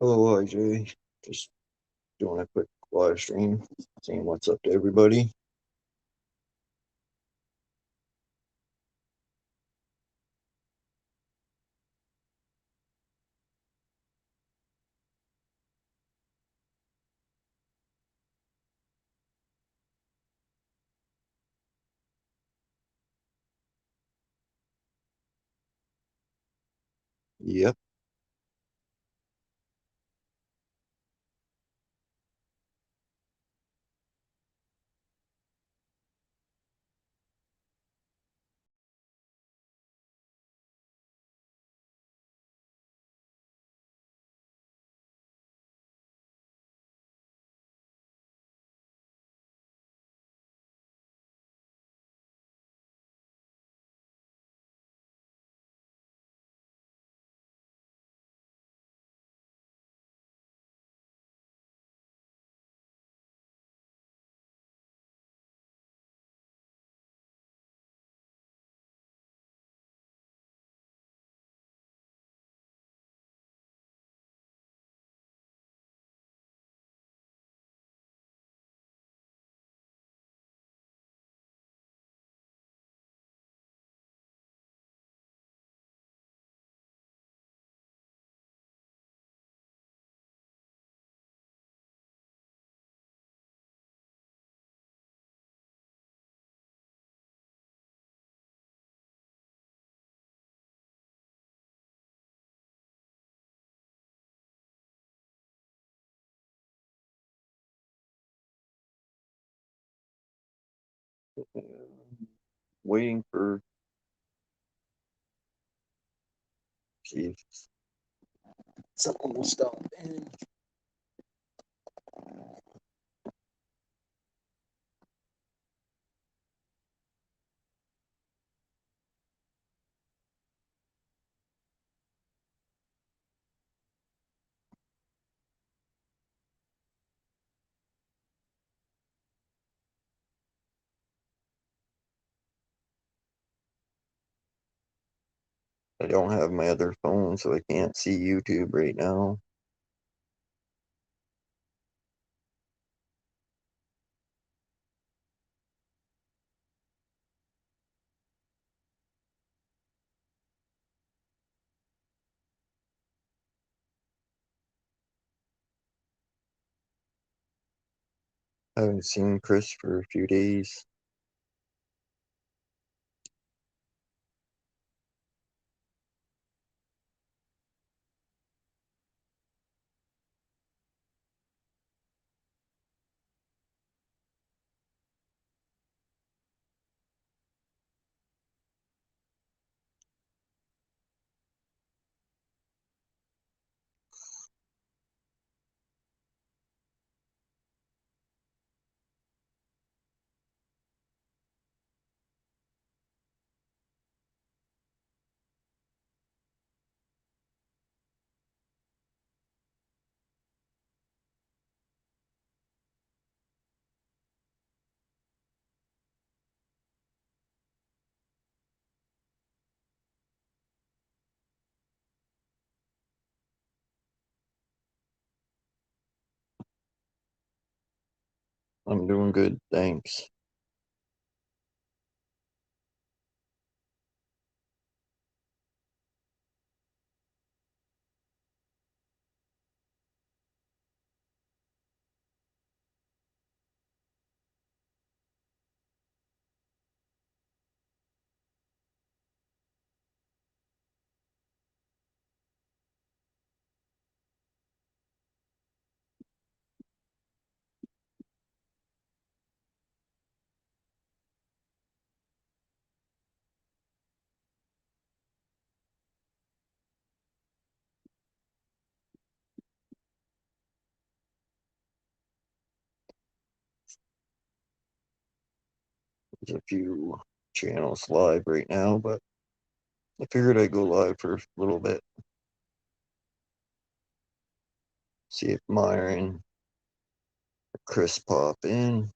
Hello, IJ. Just doing a quick live stream, seeing what's up to everybody. Yep, waiting for see if someone will stop in. I don't have my other phone, so I can't see YouTube right now. I haven't seen Chris for a few days. I'm doing good, thanks. There's a few channels live right now, but I figured I'd go live for a little bit. See if Myron or Chris pop in.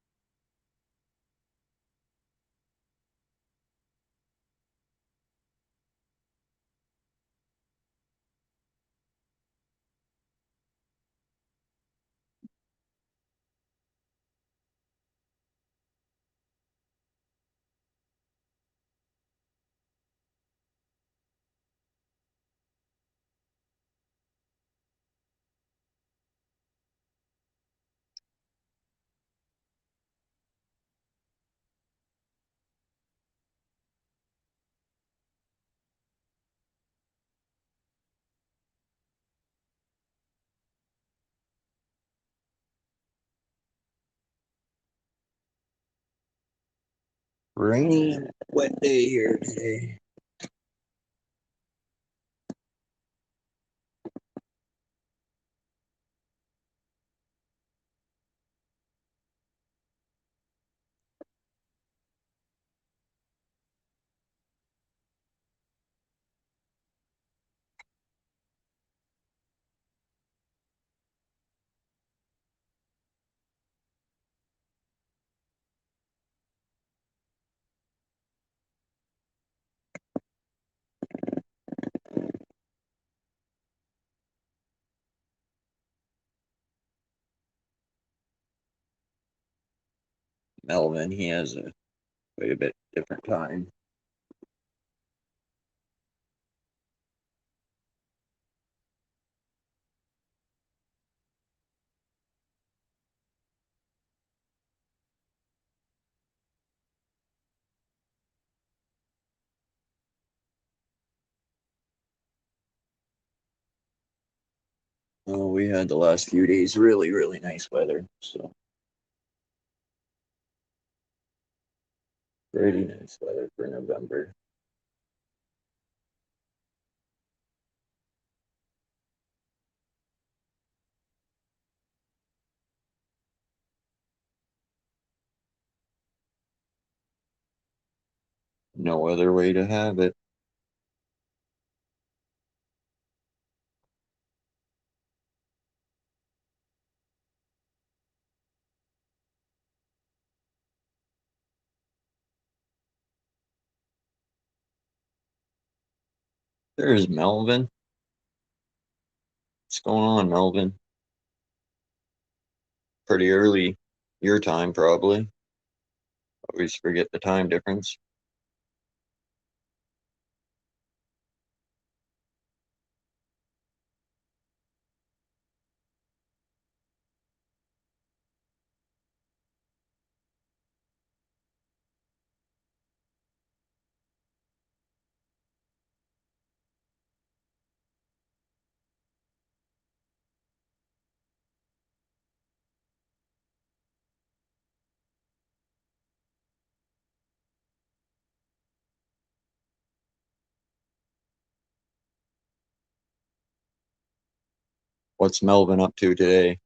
Rainy, wet day here today. Melvin, he has a quite a bit different time. Oh, we had the last few days really nice weather, so pretty nice weather for November. No other way to have it. There's Melvin. What's going on, Melvin? Pretty early your time, probably. Always forget the time difference. What's Melvin up to today?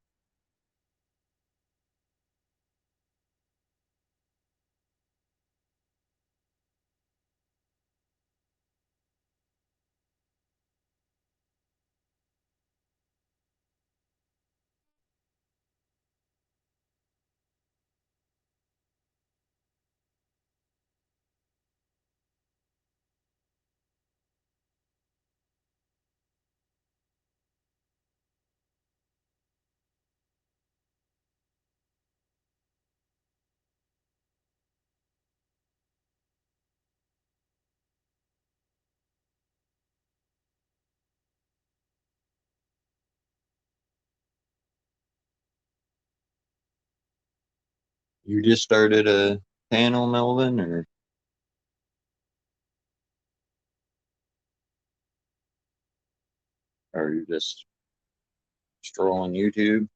You just started a panel, Melvin, or are you just strolling YouTube?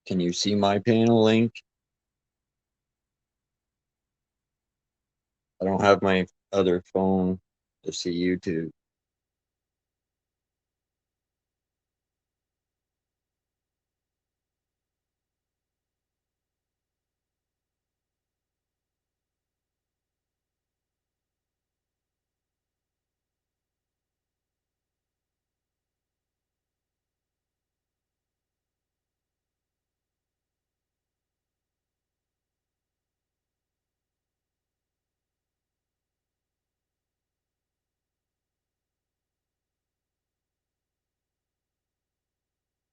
Can you see my panel link? I don't have my other phone to see YouTube.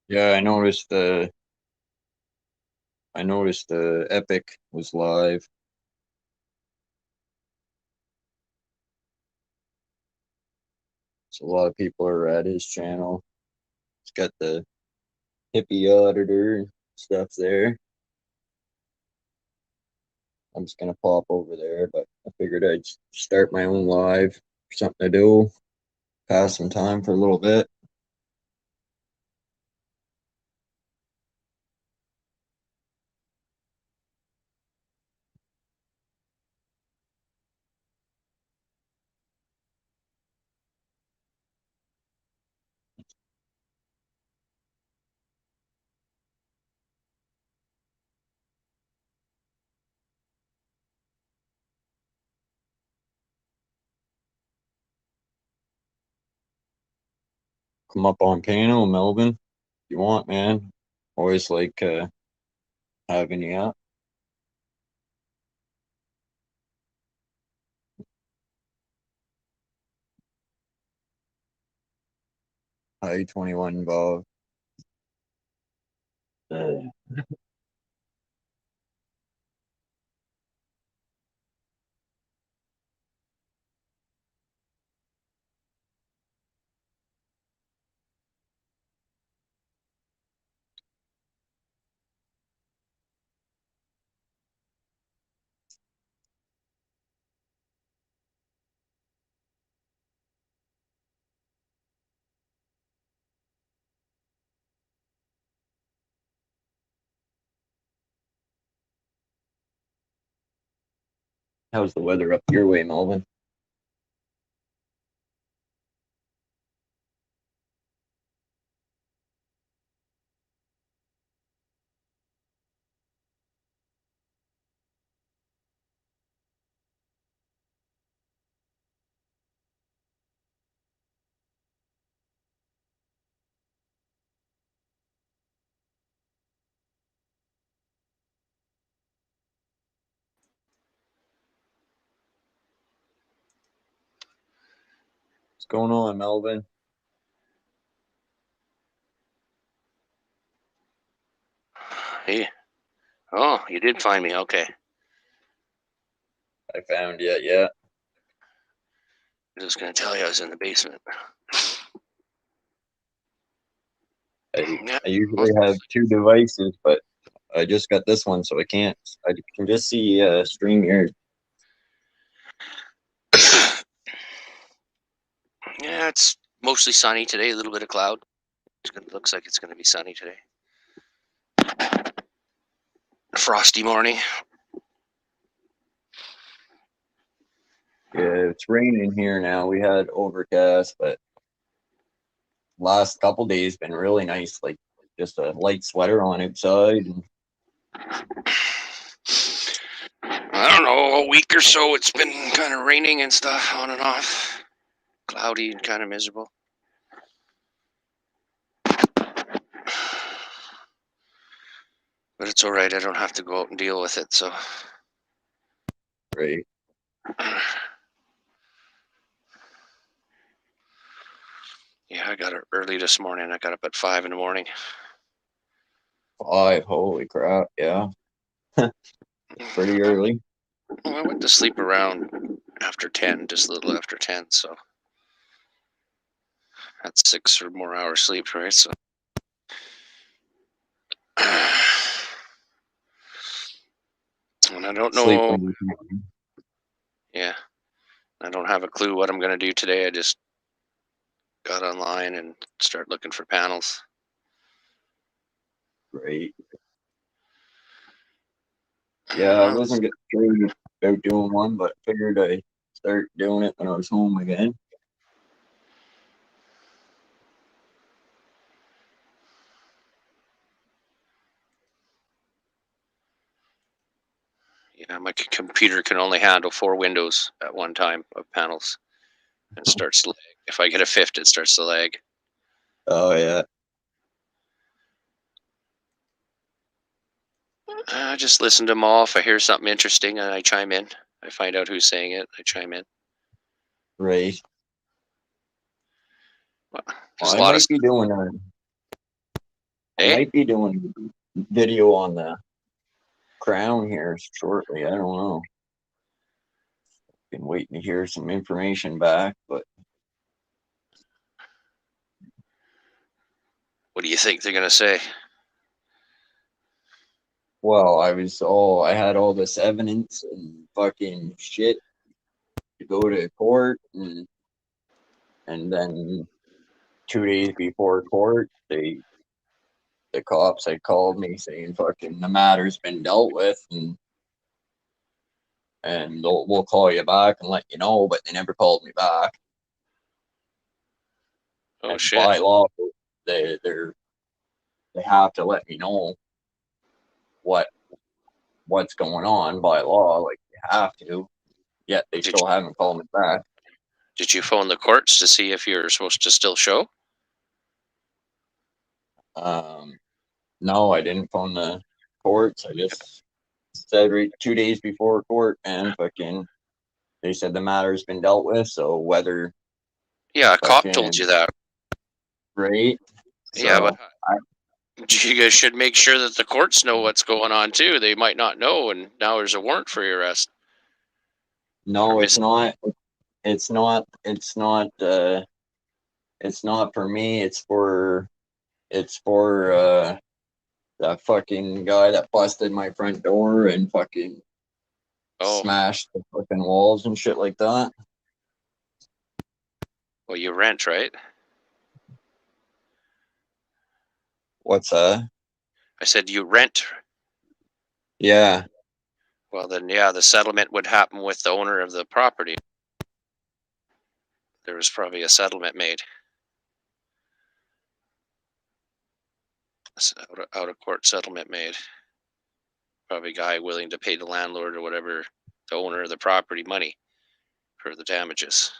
Yeah, I noticed the Epic was live. So a lot of people are at his channel. It's got the hippie auditor stuff there. I'm just gonna pop over there, but I figured I'd start my own live, something to do, pass some time for a little bit. come up on panel, Melvin. If you want, man. Always like having you up. Hi, 21 Bob. How's the weather up your way, Melvin? What's going on, Melvin? Hey. Oh, you did find me. Okay. I found you, yeah. I was going to tell you I was in the basement. I usually have two devices, but I just got this one, so I can't. I can just see stream yours. Yeah, it's mostly sunny today. A little bit of cloud. It looks like it's going to be sunny today. Frosty morning. Yeah, it's raining here now. We had overcast, but last couple days been really nice. Like just a light sweater on outside. And I don't know, a week or so it's been kind of raining and stuff on and off. Cloudy and kind of miserable. But it's all right. I don't have to go out and deal with it. So. right. Yeah, I got it early this morning. I got up at 5 in the morning. 5, holy crap! Yeah, pretty early. Well, I went to sleep around after 10, just a little after 10. So that's 6 or more hours sleep, right? So. And I don't Sleep know. when you can. Yeah, I don't have a clue what I'm going to do today. I just got online and start looking for panels. Right. Yeah, I wasn't getting sure about doing one, but figured I start doing it when I was home again. Yeah, my computer can only handle 4 windows at one time of panels. And it starts to lag. If I get a fifth, it starts to lag. Oh yeah. I just listen to them all. If I hear something interesting, I chime in. I find out who's saying it. I chime in. Right. Well, Well, there's a lot of stuff. I Eh? might be doing video on the crown here shortly. I don't know. Been waiting to hear some information back, but What do you think they're going to say? well, I had all this evidence and fucking shit to go to court, and then 2 days before court, the cops had called me saying fucking the matter's been dealt with, and we'll call you back and let you know, but they never called me back. Oh, And shit. by law, they they have to let me know what what's going on by law. Like they have to. Yet they Did still haven't called me back. did you phone the courts to see if you're supposed to still show? No, I didn't phone the courts. I just said 2 days before court, and fucking they said the matter's been dealt with. So whether Yeah, a cop told fucking you that. right, Yeah, but so I you guys should make sure that the courts know what's going on too. They might not know, and now there's a warrant for your arrest. no, it's not. It's not. It's not. It's not for me. It's for that fucking guy that busted my front door and fucking Oh, smashed the fucking walls and shit like that. well, you rent, right? What's that? I said you rent. Yeah. Well, then, yeah, the settlement would happen with the owner of the property. There was probably a settlement made, out of court settlement made. Probably a guy willing to pay the landlord or whatever, the owner of the property, money for the damages.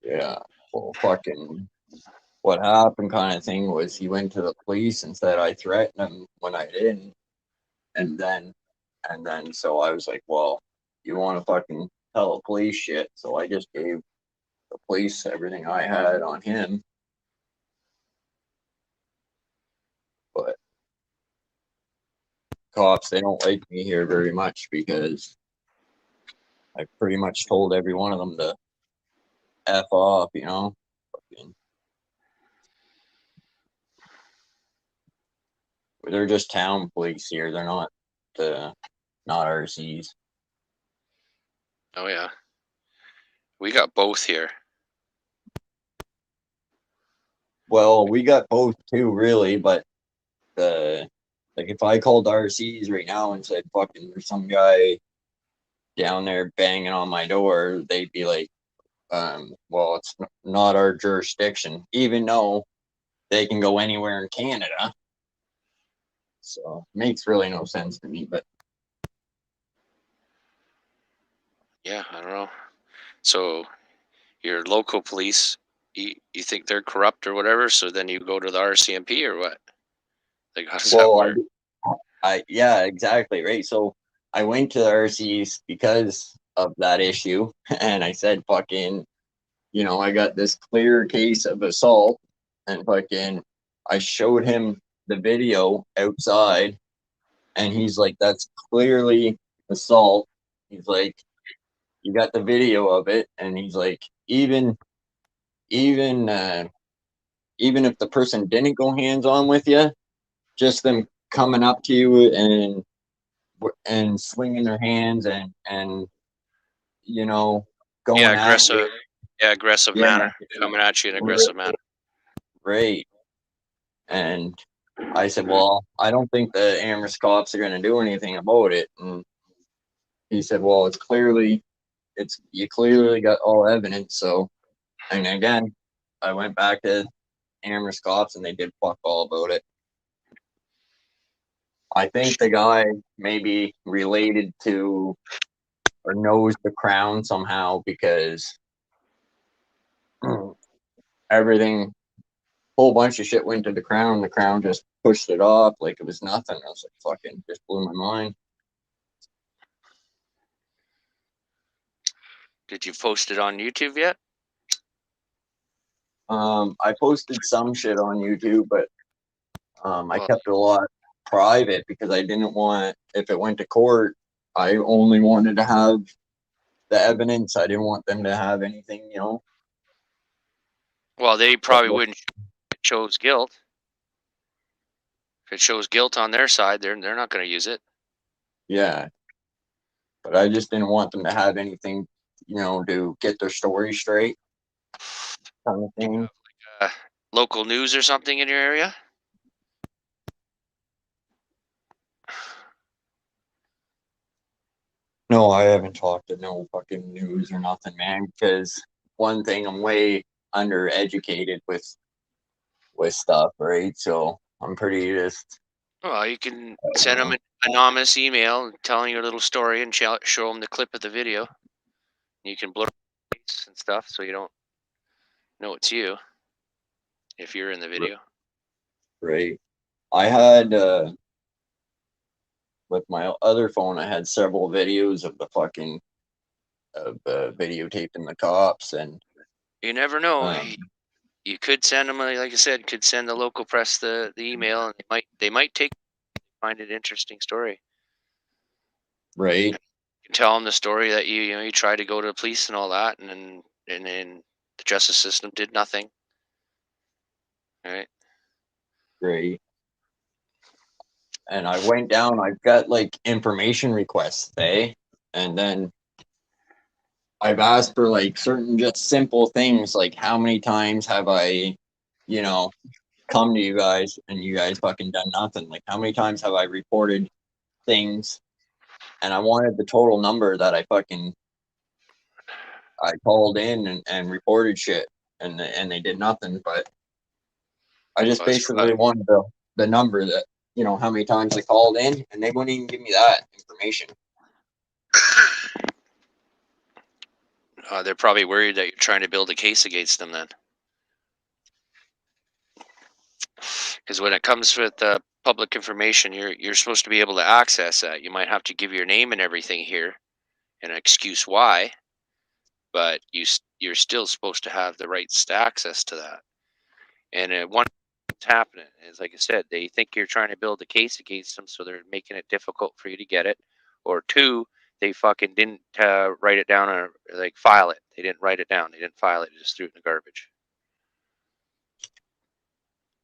Yeah. Well, fucking what happened kind of thing was he went to the police and said I threatened him when I didn't. And then, so I was like, well, you want to fucking tell the police shit. So I just gave the police everything I had on him. But cops, they don't like me here very much because I pretty much told every one of them to F off, you know? Fucking, they're just town police here. They're not RCs. Oh, yeah. We got both here. Well, we got both too, really, but the like if I called RCs right now and said fucking there's some guy down there banging on my door, they'd be like, well, it's not our jurisdiction, even though they can go anywhere in Canada. So it makes really no sense to me, but Yeah, I don't know. So your local police, you think they're corrupt or whatever, so then you go to the RCMP or what? Like, how does that well, work? yeah, exactly, right. So I went to the RCs because of that issue, and I said, fucking, I got this clear case of assault, and fucking, I showed him the video outside, and he's like, that's clearly assault. He's like, you got the video of it, and he's like, even even if the person didn't go hands on with you, just them coming up to you and swinging their hands and you know Yeah, going at you. aggressive. Yeah, aggressive Yeah, manner. Coming at you in aggressive manner. right. And I said, well, I don't think the Amherst cops are going to do anything about it. And he said, well, it's you clearly got all evidence. So, and again, I went back to Amherst cops and they did fuck all about it. I think the guy maybe related to or knows the Crown somehow because everything, whole bunch of shit went to the Crown. The Crown just pushed it off like it was nothing. I was like, fucking, just blew my mind. Did you post it on YouTube yet? I posted some shit on YouTube, but I Well, kept it a lot private because I didn't want, if it went to court, I only wanted to have the evidence. I didn't want them to have anything, they that probably looked, wouldn't. If it shows guilt. If it shows guilt on their side, they're not going to use it. yeah. But I just didn't want them to have anything, to get their story straight, kind of Do you thing. have local news or something in your area? No, I haven't talked to no fucking news or nothing, man. Because one thing, I'm way undereducated with stuff, right? So I'm pretty just Well, you can send them an anonymous email telling your little story and show them the clip of the video. You can blur face and stuff so you don't know it's you if you're in the video. Right. I had with my other phone, I had several videos of the fucking of videotaping the cops, and You never know. um, You could send them, like I said, could send the local press the email, and they might find it interesting story. right, You can tell them the story that you tried to go to the police and all that, and then the justice system did nothing. Right. right. And I went down. I've got like information requests today, and then I've asked for like certain just simple things, like how many times have I, you know, come to you guys and you guys fucking done nothing? Like how many times have I reported things? And I wanted the total number that I called in and reported shit, and they did nothing. But I just That's basically wanted the number that, how many times I called in, and they wouldn't even give me that information. they're probably worried that you're trying to build a case against them then. Because when it comes with public information, you're supposed to be able to access that. You might have to give your name and everything here and an excuse why, but you're still supposed to have the rights to access to that. And one what's happening is, like I said, they think you're trying to build a case against them, so they're making it difficult for you to get it. Or two, they fucking didn't write it down or like file it. They didn't write it down. They didn't file it. They just threw it in the garbage.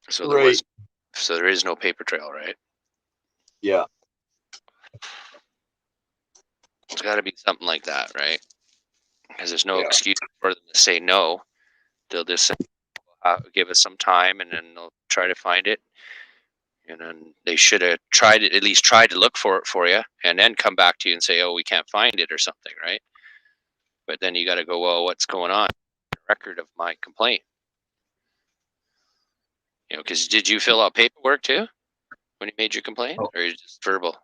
So Right. there is no paper trail, right? Yeah. It's got to be something like that, right? Because there's no Yeah. excuse for them to say no. They'll just say, give us some time, and then they'll try to find it. And then they should have at least tried to look for it for you, and then come back to you and say, "Oh, we can't find it" or something, right? But then you got to go, "Well, what's going on?" Record of my complaint. Because did you fill out paperwork too when you made your complaint, Oh, or is it just verbal?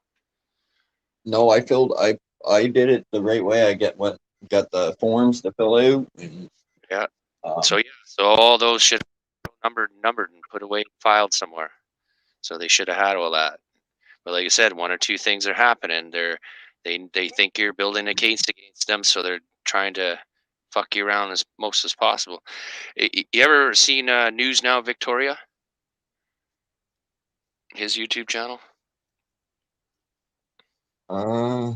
no, I did it the right way. I got the forms to fill out, and Yeah. um, So all those should numbered and put away, filed somewhere. So they should have had all that. But like I said, one or two things are happening. They think you're building a case against them, so they're trying to fuck you around as most as possible. You ever seen News Now Victoria? His YouTube channel. uh,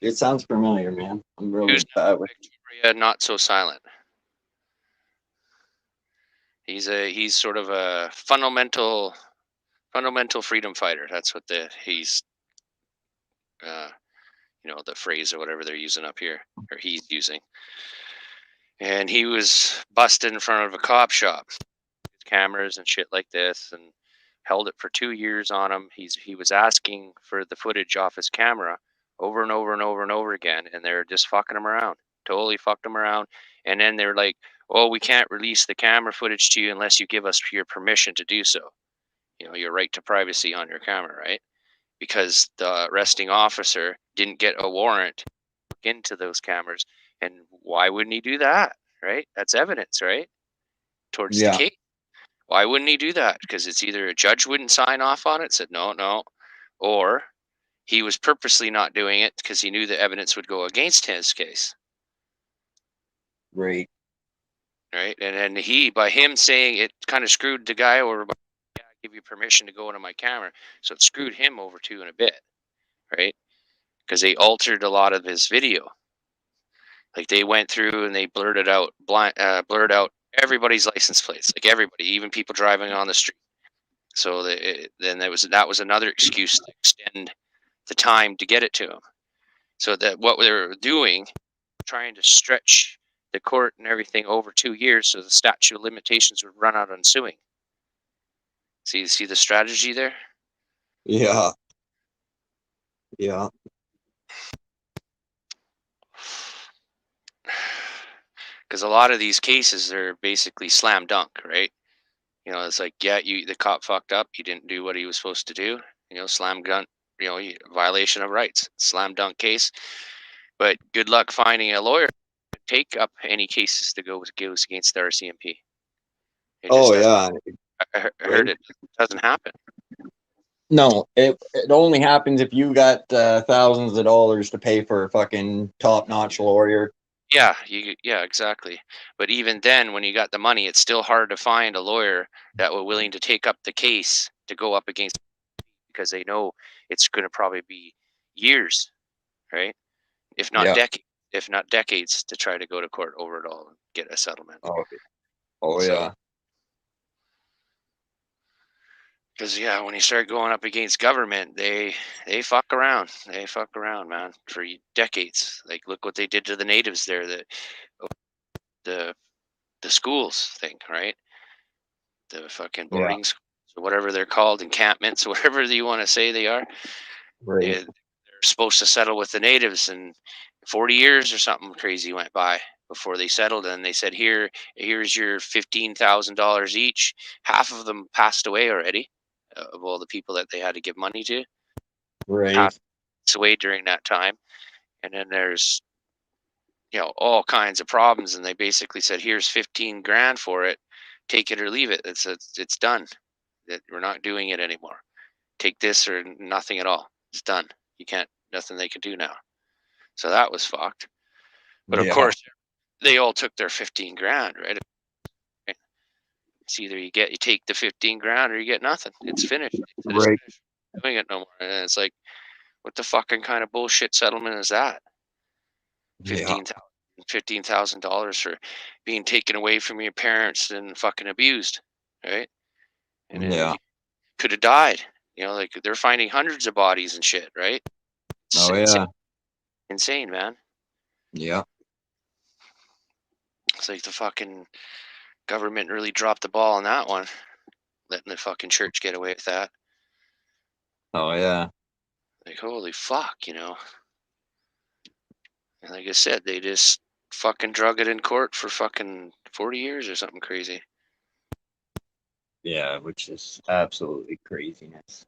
it sounds familiar, man. I'm News really bad Now with. Victoria, not so silent. He's sort of a fundamental freedom fighter. That's what he's uh, the phrase or whatever they're using up here, or he's using. And he was busted in front of a cop shop, cameras and shit like this, and held it for 2 years on him. He was asking for the footage off his camera over and over and over and over again, and they're just fucking him around, totally fucked him around. And then they're like, "Oh, we can't release the camera footage to you unless you give us your permission to do so. Your right to privacy on your camera, right?" Because the arresting officer didn't get a warrant to look into those cameras. And why wouldn't he do that? Right? That's evidence, right? Towards the Yeah. case. Why wouldn't he do that? Because it's either a judge wouldn't sign off on it, said no, no, or he was purposely not doing it because he knew the evidence would go against his case. Right. Right? And then by him saying it, kind of screwed the guy over. Yeah, I give you permission to go into my camera. So it screwed him over too in a bit. Right? Because they altered a lot of his video. Like they went through and they blurred out everybody's license plates, like everybody, even people driving on the street. So then that was another excuse to extend the time to get it to him. So that what they were doing, trying to stretch the court and everything over 2 years, so the statute of limitations would run out on suing. See the strategy there? Yeah. Yeah. Because a lot of these cases are basically slam dunk, right? It's like, yeah, the cop fucked up. He didn't do what he was supposed to do. Slam dunk. Violation of rights. Slam dunk case. But good luck finding a lawyer to take up any cases that goes against the RCMP. It just Oh doesn't. yeah. I right? heard it doesn't happen. No, it only happens if you got thousands of dollars to pay for a fucking top notch lawyer. Yeah, exactly. But even then, when you got the money, it's still hard to find a lawyer that were willing to take up the case to go up against, because they know it's going to probably be years, right? If not Yeah. decades to try to go to court over it all and get a settlement. Oh, oh So, yeah. because yeah, when you start going up against government, they fuck around. They fuck around, man, for decades. Like, look what they did to the natives there. The the schools thing, right? The fucking Yeah. boarding schools, or whatever they're called, encampments, whatever you want to say they are. Right. They're supposed to settle with the natives, and 40 years or something crazy went by before they settled. And they said, here's your $15,000 each. Half of them passed away already, of all the people that they had to give money to. Right. Passed away during that time. And then there's all kinds of problems, and they basically said, here's 15 grand for it, take it or leave it. It's done. That we're not doing it anymore. Take this or nothing at all. It's done. You can't, nothing they can do now. So that was fucked. But of Yeah. course, they all took their 15 grand, right? It's either you take the 15 grand or you get nothing. It's finished. They just Right. finished doing it no more. And it's like, what the fucking kind of bullshit settlement is that? Yeah. $15,000 for being taken away from your parents and fucking abused, right? And then Yeah. you could have died. Like, they're finding hundreds of bodies and shit, right? It's Oh insane, yeah. insane, man. Yeah. It's like the fucking government really dropped the ball on that one, letting the fucking church get away with that. Oh yeah. Like, holy fuck. And like I said, they just fucking drug it in court for fucking 40 years or something crazy. Yeah, which is absolutely craziness.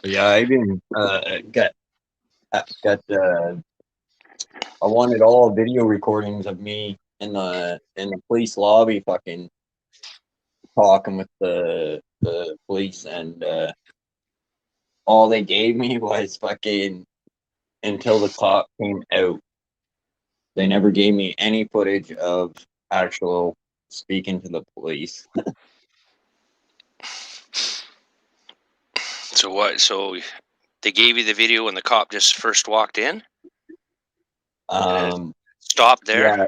But yeah, I even got I wanted all video recordings of me in the police lobby fucking talking with the police, and all they gave me was fucking until the cop came out. They never gave me any footage of actual speaking to the police. So what? So they gave you the video when the cop just first walked in, and it Um, stopped there. yeah,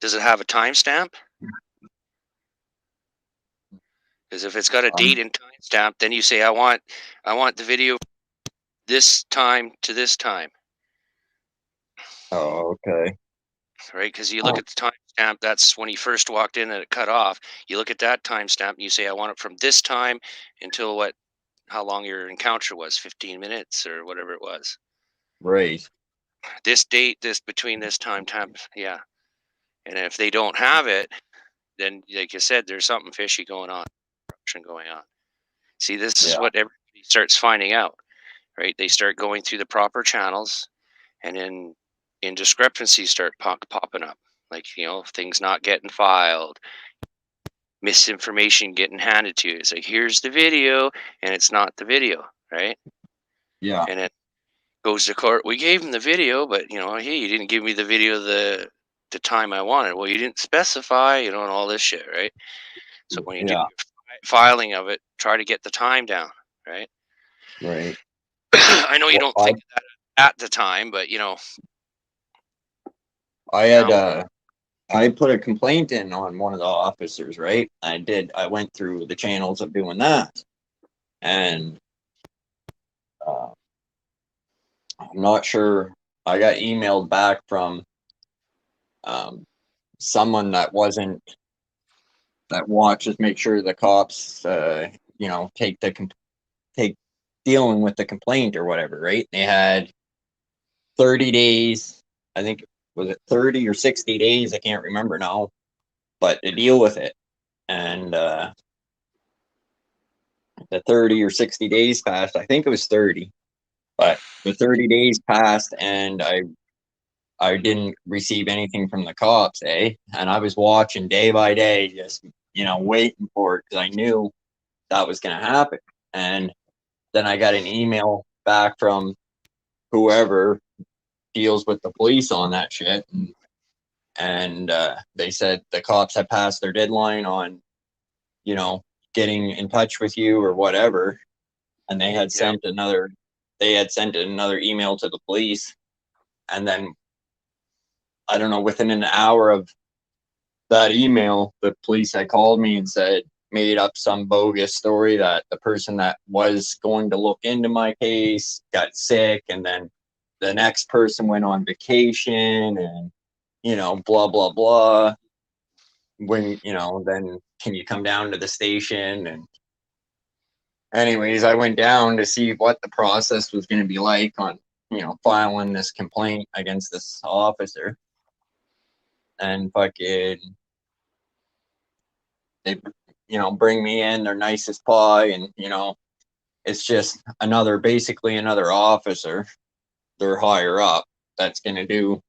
Does it have a timestamp? Because if it's got a date and timestamp, then you say, I want the video this time to this time, oh, okay. right? Because you look at the timestamp, that's when he first walked in and it cut off. You look at that timestamp and you say, I want it from this time until how long your encounter was, 15 minutes or whatever it was. Right. This date, between this time, yeah. And if they don't have it, then like you said, there's something fishy going on, corruption going on. See, this is Yeah. what everybody starts finding out, right? They start going through the proper channels, and then indiscrepancies start popping up, like things not getting filed, misinformation getting handed to you. It's like, here's the video, and it's not the video, right? Yeah. And it goes to court. We gave him the video, but hey, you didn't give me the video the time I wanted. Well, you didn't specify, and all this shit, right? So when you do Yeah. your filing of it, try to get the time down, right? Right. I know you Well, don't think of that at the time, but I had now. I put a complaint in on one of the officers, right? I went through the channels of doing that, and uh, I'm not sure. I got emailed back from um, someone that watches, make sure the cops, take dealing with the complaint or whatever, right? They had 30 days. I think, was it 30 or 60 days? I can't remember now, but to deal with it. And the 30 or 60 days passed. I think it was 30. But the 30 days passed, and I didn't receive anything from the cops, eh? And I was watching day by day, just waiting for it because I knew that was going to happen. And then I got an email back from whoever deals with the police on that shit, and they said the cops had passed their deadline on, getting in touch with you or whatever, and Yeah. they had sent another email to the police, and then I don't know, within an hour of that email, the police had called me and made up some bogus story that the person that was going to look into my case got sick, and then the next person went on vacation, and blah blah blah. When then can you come down to the station? And anyways, I went down to see what the process was going to be like on filing this complaint against this officer, and fucking they bring me in their nicest pie, and it's just basically another officer, they're higher up, that's going to do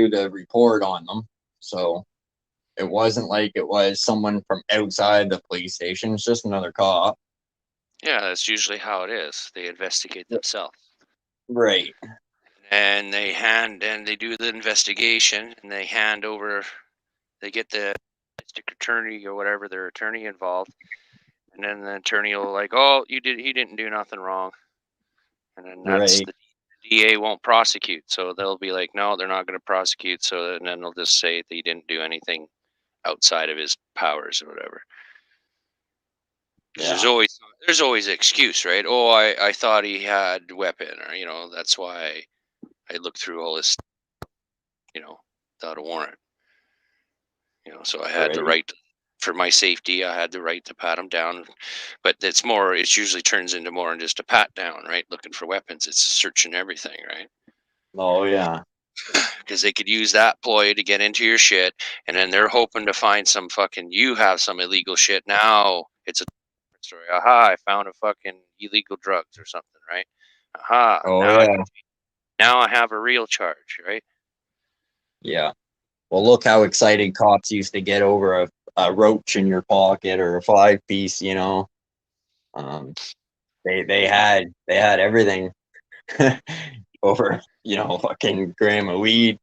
the report on them. So it wasn't like it was someone from outside the police station. It's just another cop. Yeah, that's usually how it is. They investigate themselves. Right. And they do the investigation, and they hand over, they get the district attorney or whatever, their attorney involved, and then the attorney will like, oh, he didn't do nothing wrong, and then that's Right. the DA won't prosecute, so they'll be like, no, they're not going to prosecute, so and then they'll just say that he didn't do anything outside of his powers or whatever. Because Yeah. there's always an excuse, right? Oh, I thought he had weapon, or that's why I looked through all this, without a warrant. So I had the Right. right for my safety. I had the right to pat him down, but it usually turns into more than just a pat down, right? Looking for weapons, it's searching everything, right? Oh yeah. Because they could use that ploy to get into your shit, and then they're hoping to find you have some illegal shit. Now it's a different story. Aha, I found a fucking illegal drugs or something, right? Aha, Oh yeah. now I have a real charge, right? Yeah. Well, look how excited cops used to get over a roach in your pocket or a 5 piece. Um, they had everything over fucking gram of weed.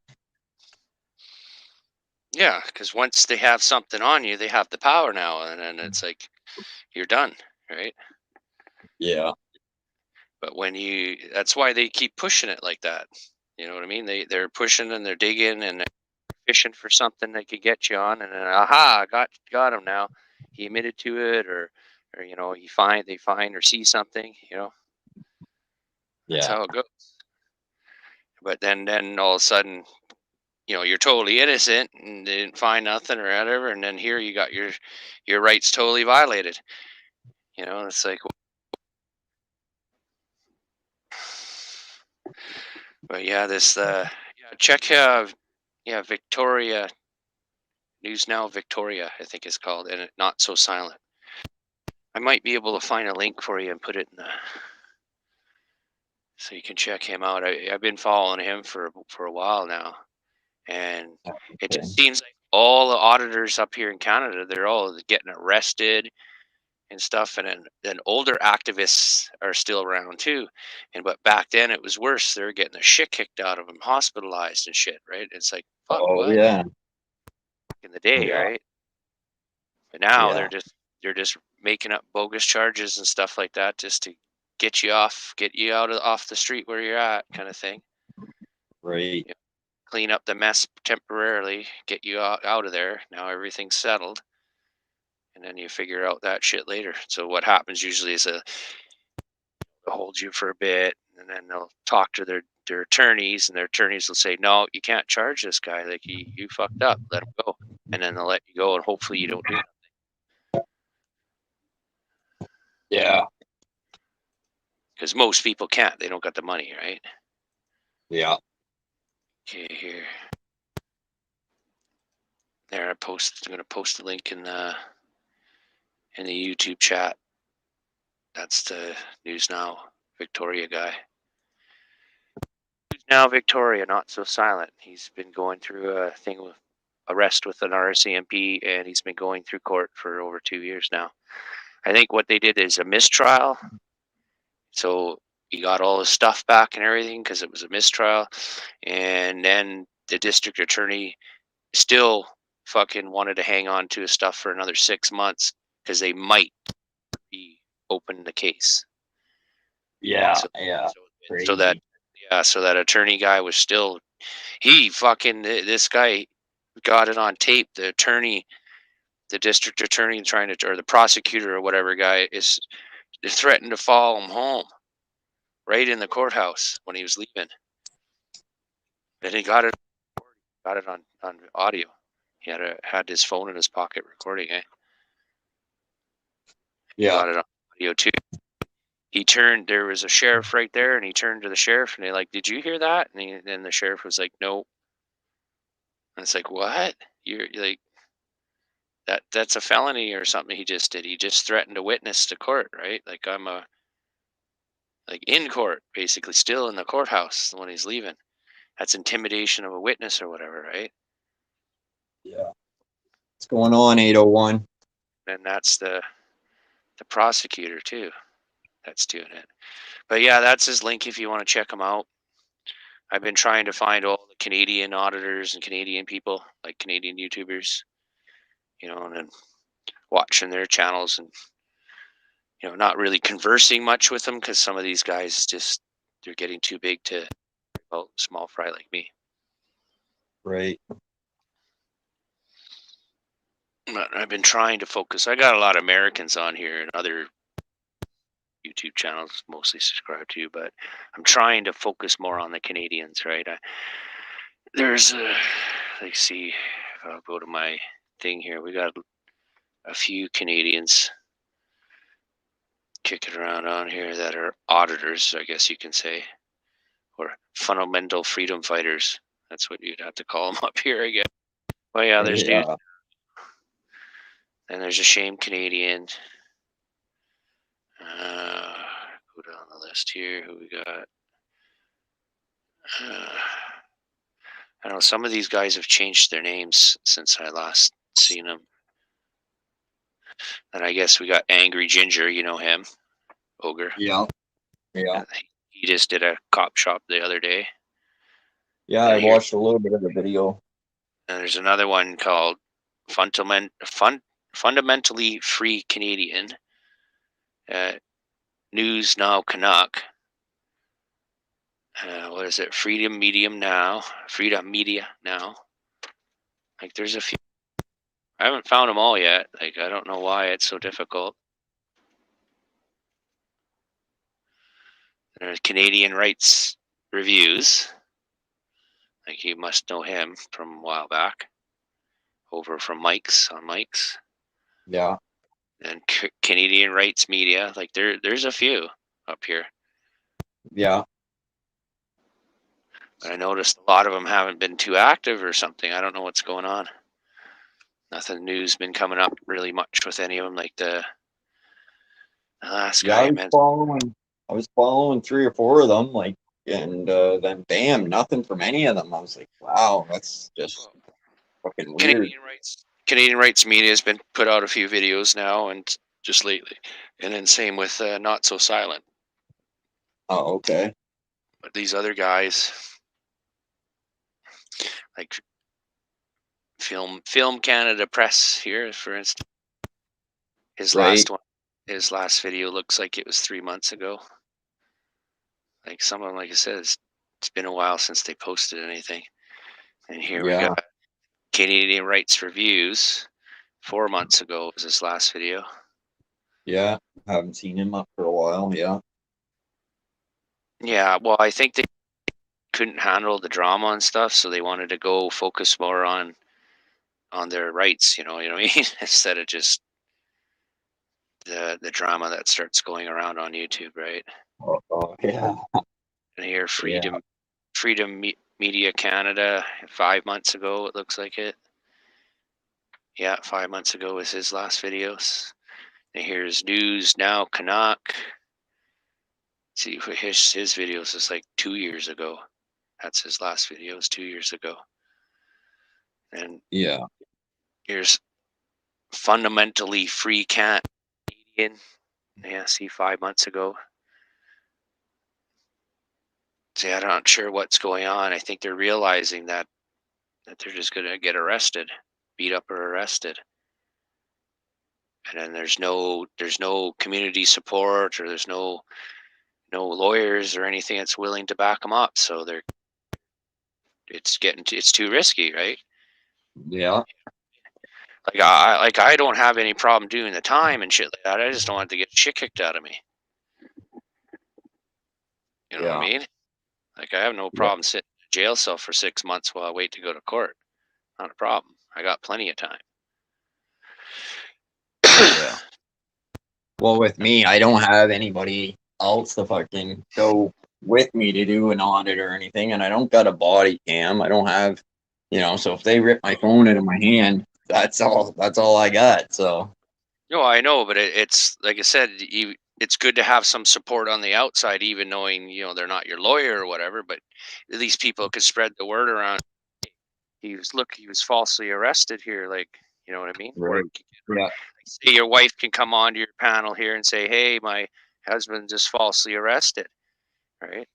Yeah, because once they have something on you, they have the power now, and then it's like you're done, right? Yeah. But that's why they keep pushing it like that. You know what I mean? They're pushing and they're digging and they're fishing for something they could get you on, and then aha, got him now. He admitted to it, or they find or see something. That's Yeah. how it goes. But then all of a sudden, you're totally innocent and they didn't find nothing or whatever, and then here you got your rights totally violated. It's like, but yeah, check Victoria News Now Victoria, I think it's called, and Not So Silent. I might be able to find a link for you and put it in so you can check him out. I've been following him for a while now, and it Okay. just seems like all the auditors up here in Canada, they're all getting arrested and stuff, and then older activists are still around too. But back then it was worse. They were getting the shit kicked out of them, hospitalized and shit. Right? It's like, fuck, Oh what yeah. in the day, Yeah. right? But now Yeah. they're just making up bogus charges and stuff like that just to get you off the street where you're at, kind of thing. Right. You know, clean up the mess temporarily, get you out of there. Now everything's settled, and then you figure out that shit later. So what happens usually is they'll hold you for a bit, and then they'll talk to their attorneys, and their attorneys will say, no, you can't charge this guy. Like, you fucked up, let him go. And then they'll let you go, and hopefully you don't do nothing. Yeah. Because most people can't. They don't got the money, right? Yeah. Okay, here. There, I'm going to post a link in the YouTube chat. That's the News Now. Victoria guy. Who's now Victoria, not so silent. He's been going through a thing with arrest with an RCMP, and he's been going through court for over 2 years now. I think what they did is a mistrial. So he got all his stuff back and everything because it was a mistrial. And then the district attorney still fucking wanted to hang on to his stuff for another 6 months because they might be open the case. Yeah, So, yeah. so that Crazy. so that attorney guy was still this guy got it on tape. The attorney, the district attorney trying to, or the prosecutor or whatever guy is threatened to follow him home right in the courthouse when he was leaving. And he got it on audio. He had his phone in his pocket recording it. He got it on audio too. There was a sheriff right there, and he turned to the sheriff, and they like, "Did you hear that?" And the sheriff was like, "No." And it's like, "What? You're like that's a felony or something he just did. He just threatened a witness to court, right? Like like in court, basically, still in the courthouse when he's leaving. That's intimidation of a witness or whatever, right?" Yeah. What's going on, 801? And that's the prosecutor too that's doing it. But yeah, that's his link if you want to check him out. I've been trying to find all the Canadian auditors and Canadian people, like Canadian YouTubers, and then watching their channels and not really conversing much with them because some of these guys they're getting too big to small fry like me. Right. But I've been trying to focus. I got a lot of Americans on here and other YouTube channels mostly subscribed to, but I'm trying to focus more on the Canadians, right? There's let's see, if I'll go to my thing here. We got a few Canadians kicking around on here that are auditors, I guess you can say, or fundamental freedom fighters. That's what you'd have to call them up here, I guess. Well, yeah, there's dudes, and there's a shame Canadian. Go down the list here. Who we got? I know some of these guys have changed their names since I last seen them. And I guess we got Angry Ginger, you know him, Ogre. Yeah. Yeah. He just did a cop shop the other day. Yeah, I watched a little bit of the video. And there's another one called Fundamentally Free Canadian. News Now Canuck. What is it? Freedom Media Now. Like there's a few. I haven't found them all yet. Like I don't know why it's so difficult. There's Canadian Rights Reviews. Like you must know him from a while back. Over from Mike's. Yeah. And Canadian Rights Media. Like there's a few up here. Yeah. But I noticed a lot of them haven't been too active or something. I don't know what's going on. Nothing new's been coming up really much with any of them. Like the last guy I was following 3 or 4 of them, like, and then bam, nothing from any of them. I was like, wow, that's just fucking weird. Canadian Rights Media has been put out a few videos now, and just lately, and then same with Not So Silent. Oh, okay. But these other guys, like Film Canada Press here, for instance, his last video looks like it was 3 months ago. Like some of them, like I said, it's been a while since they posted anything. And here we got Canadian Rights Reviews. 4 months ago was his last video. Yeah, haven't seen him up for a while. Yeah. Yeah, well, I think they couldn't handle the drama and stuff, so they wanted to go focus more on their rights. You know what I mean? Instead of just the drama that starts going around on YouTube, right? Oh, yeah. And here, Freedom Media Canada, 5 months ago, it looks like it. Yeah, 5 months ago was his last videos. And here's News Now Canuck. See, his videos is like 2 years ago. That's his last video. Is 2 years ago. And Yeah. here's fundamentally free Canadian. Yeah, see, 5 months ago. See, I'm not sure what's going on. I think they're realizing that they're just gonna get arrested, beat up or arrested, and then there's no community support, or there's no lawyers or anything that's willing to back them up. So it's too risky, right? Yeah. Like I don't have any problem doing the time and shit like that. I just don't want to get shit kicked out of me. You know what I Yeah. mean? Like I have no Yeah. problem sitting in a jail cell for 6 months while I wait to go to court. Not a problem. I got plenty of time. Yeah. Well, with me, I don't have anybody else to fucking go with me to do an audit or anything, and I don't got a body cam. I don't have, so if they rip my phone out of my hand, that's all. That's all I got. So No, I know, but it's like I said, it's good to have some support on the outside, even knowing they're not your lawyer or whatever. But at least people could spread the word around. He was falsely arrested here. Like, you know what I mean? Or right. Yeah. say your wife can come onto your panel here and say, "Hey, my husband just falsely arrested," right?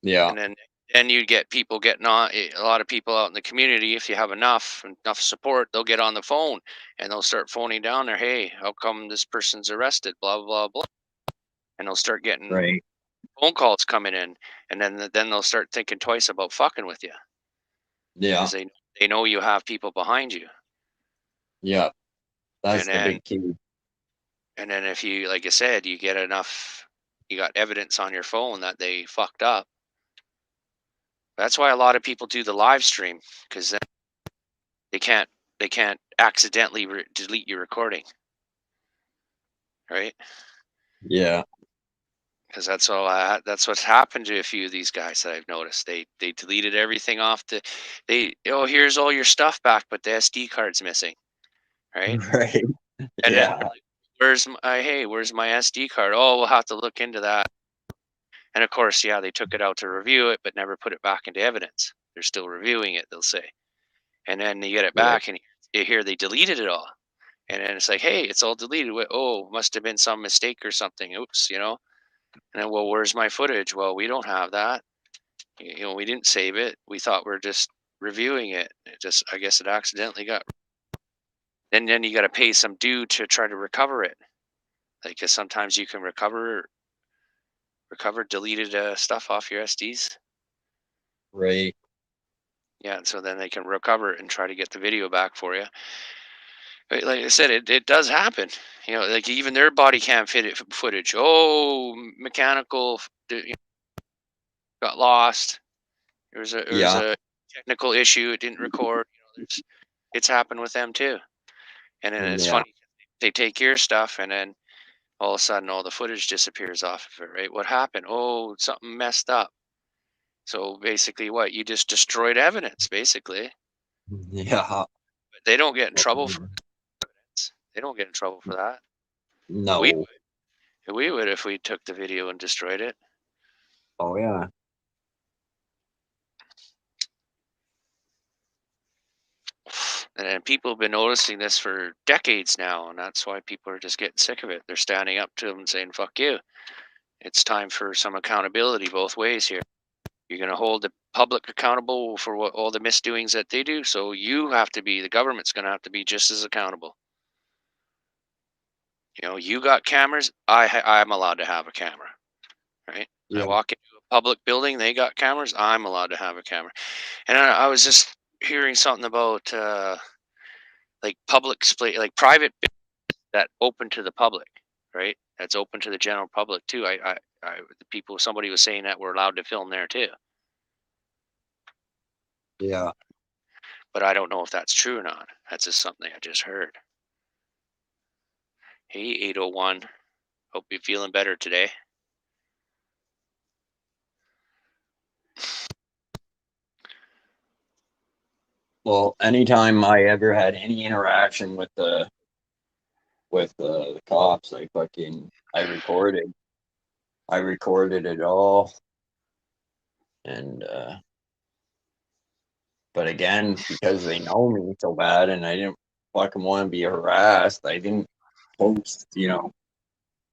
Yeah. And then you get people getting on. A lot of people out in the community, if you have enough support, they'll get on the phone and they'll start phoning down there. Hey, how come this person's arrested? Blah blah blah, and they'll start getting Right. phone calls coming in, and then they'll start thinking twice about fucking with you Yeah. because they know you have people behind you. Yeah. And That's the then big key. if you, like I said, you got evidence on your phone that they fucked up. That's why a lot of people do the live stream, because then they can't they can't accidentally delete your recording, right? Yeah. Because that's what's happened to a few of these guys that I've noticed. They deleted everything off here's all your stuff back, but the SD card's missing, right? Right. And then Yeah. like, where's my SD card? Oh, we'll have to look into that. And of course, yeah, they took it out to review it, but never put it back into evidence. They're still reviewing it, they'll say. And then you get it Right. back and you hear they deleted it all. And then it's like, hey, it's all deleted. Oh, must have been some mistake or something. Oops. And then, well, where's my footage? Well, we don't have that. We didn't save it. We thought we're just reviewing it. I guess it accidentally got. And then you got to pay some due to try to recover it. Like, 'cause sometimes you can recover deleted stuff off your SDs. Right. Yeah, and so then they can recover it and try to get the video back for you. But like I said, it does happen. Like even their body cam footage. Oh, mechanical got lost. There was Yeah. a technical issue. It didn't record. It's happened with them too. And then it's Yeah. funny. They take your stuff, and then all of a sudden, all the footage disappears off of it. Right? What happened? Oh, something messed up. So basically, what you just destroyed evidence. Basically, Yeah. but they don't get in trouble for evidence. They don't get in trouble for that. We No. we would if we took the video and destroyed it. Oh yeah. And then people have been noticing this for decades now, and that's why people are just getting sick of it. They're standing up to them and saying, fuck you. It's time for some accountability both ways here. You're going to hold the public accountable for all the misdoings that they do, so the government's going to have to be just as accountable. You got cameras, I'm allowed to have a camera, right? I Yeah. walk into a public building, they got cameras, I'm allowed to have a camera. And I was just hearing something about like like private that open to the public, right? That's open to the general public too. Somebody was saying that we're allowed to film there too, Yeah. but I don't know if that's true or not. That's just something I just heard. Hey, 801. Hope you're feeling better today. Well, anytime I ever had any interaction with the cops, I recorded. I recorded it all, and but again, because they know me so bad, and I didn't fucking want to be harassed, I didn't post,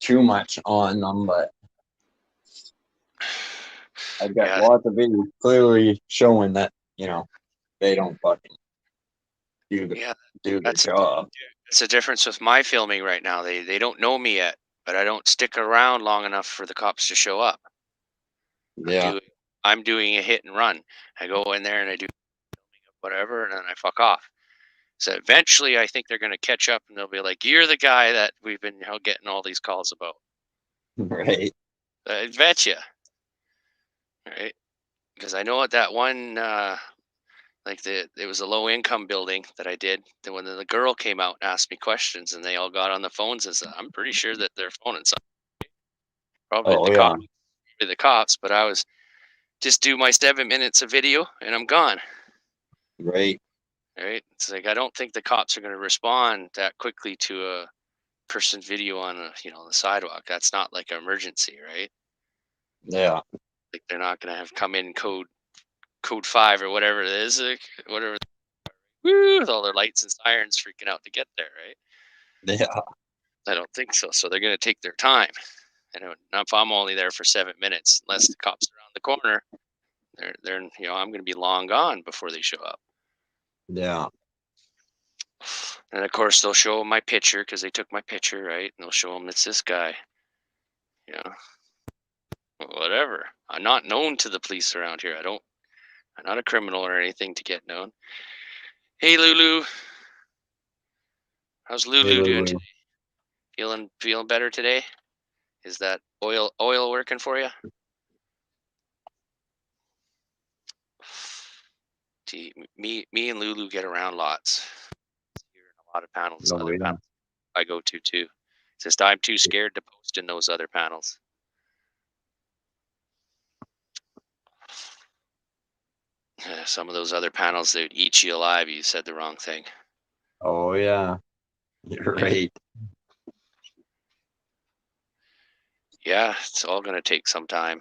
too much on them. But I've got Yeah, lots of videos clearly showing that they don't fucking do the yeah. do their That's job. it's a difference with my filming right now. They don't know me yet, but I don't stick around long enough for the cops to show up. I'm Yeah, doing I'm doing a hit and run. I go in there and I do whatever, and then I fuck off. So eventually, I think they're going to catch up, and they'll be like, "You're the guy that we've been getting all these calls about." right. I bet you, right? Because I know at that one, it was a low income building that I did. Then when the girl came out and asked me questions, and they all got on the phones and said, "I'm pretty sure that they're phoning some probably Oh yeah, the cops," but I was just do my 7 minutes of video and I'm gone. right. Right? It's like I don't think the cops are going to respond that quickly to a person video on the sidewalk. That's not like an emergency, right? Yeah, Like they're not going to have come in code 5 or whatever it is, like, whatever. Woo, with all their lights and sirens freaking out to get there, right? yeah, I don't think so. So they're going to take their time. And if I'm only there for 7 minutes, unless the cops are around the corner, I'm going to be long gone before they show up. yeah. And of course, they'll show them my picture because they took my picture, right? And they'll show them it's this guy. You know, whatever. I'm not known to the police around here. I'm not a criminal or anything to get known. Hey, Lulu. How's Hey, Lulu doing Lulu. today? Feeling better today? Is that oil working for you? Gee, me and Lulu get around lots. Here in a lot of panels, Oh other yeah, panels I go to too. It's just I'm too scared to post in those other panels. Some of those other panels, they'd eat you alive. You said the wrong thing. oh yeah. You're Yeah, right. yeah. It's all gonna take some time.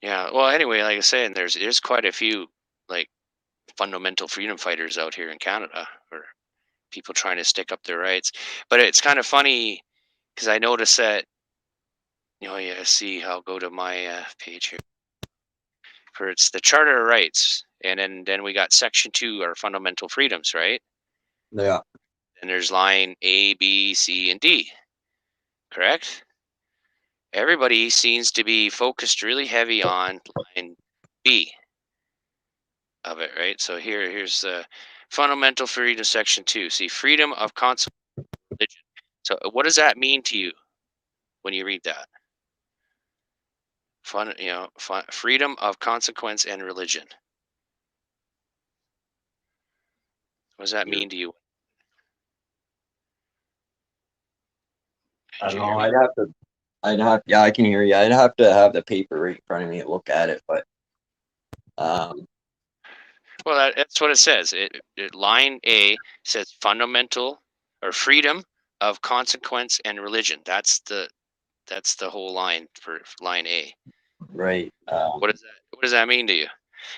Yeah. Well, anyway, like I said, there's quite a few like fundamental freedom fighters out here in Canada, or people trying to stick up their rights. But it's kind of funny because I noticed that yeah. See, I'll go to my page here. For it's the Charter of Rights, and then we got Section 2, our fundamental freedoms, right? Yeah, And there's line A, B, C, and D. Correct? Everybody seems to be focused really heavy on line B of it, right? So here's the fundamental freedom section 2. See, freedom of conscience and religion. So what does that mean to you when you read that? Freedom of consequence and religion. What does that you're. mean to you? I Did don't you hear know. me? Yeah, I can hear you. I'd have to have the paper right in front of me and look at it, but um, Well, that's what it says. Line A says fundamental or freedom of consequence and religion. That's the whole line for line A. right. What does that mean to you?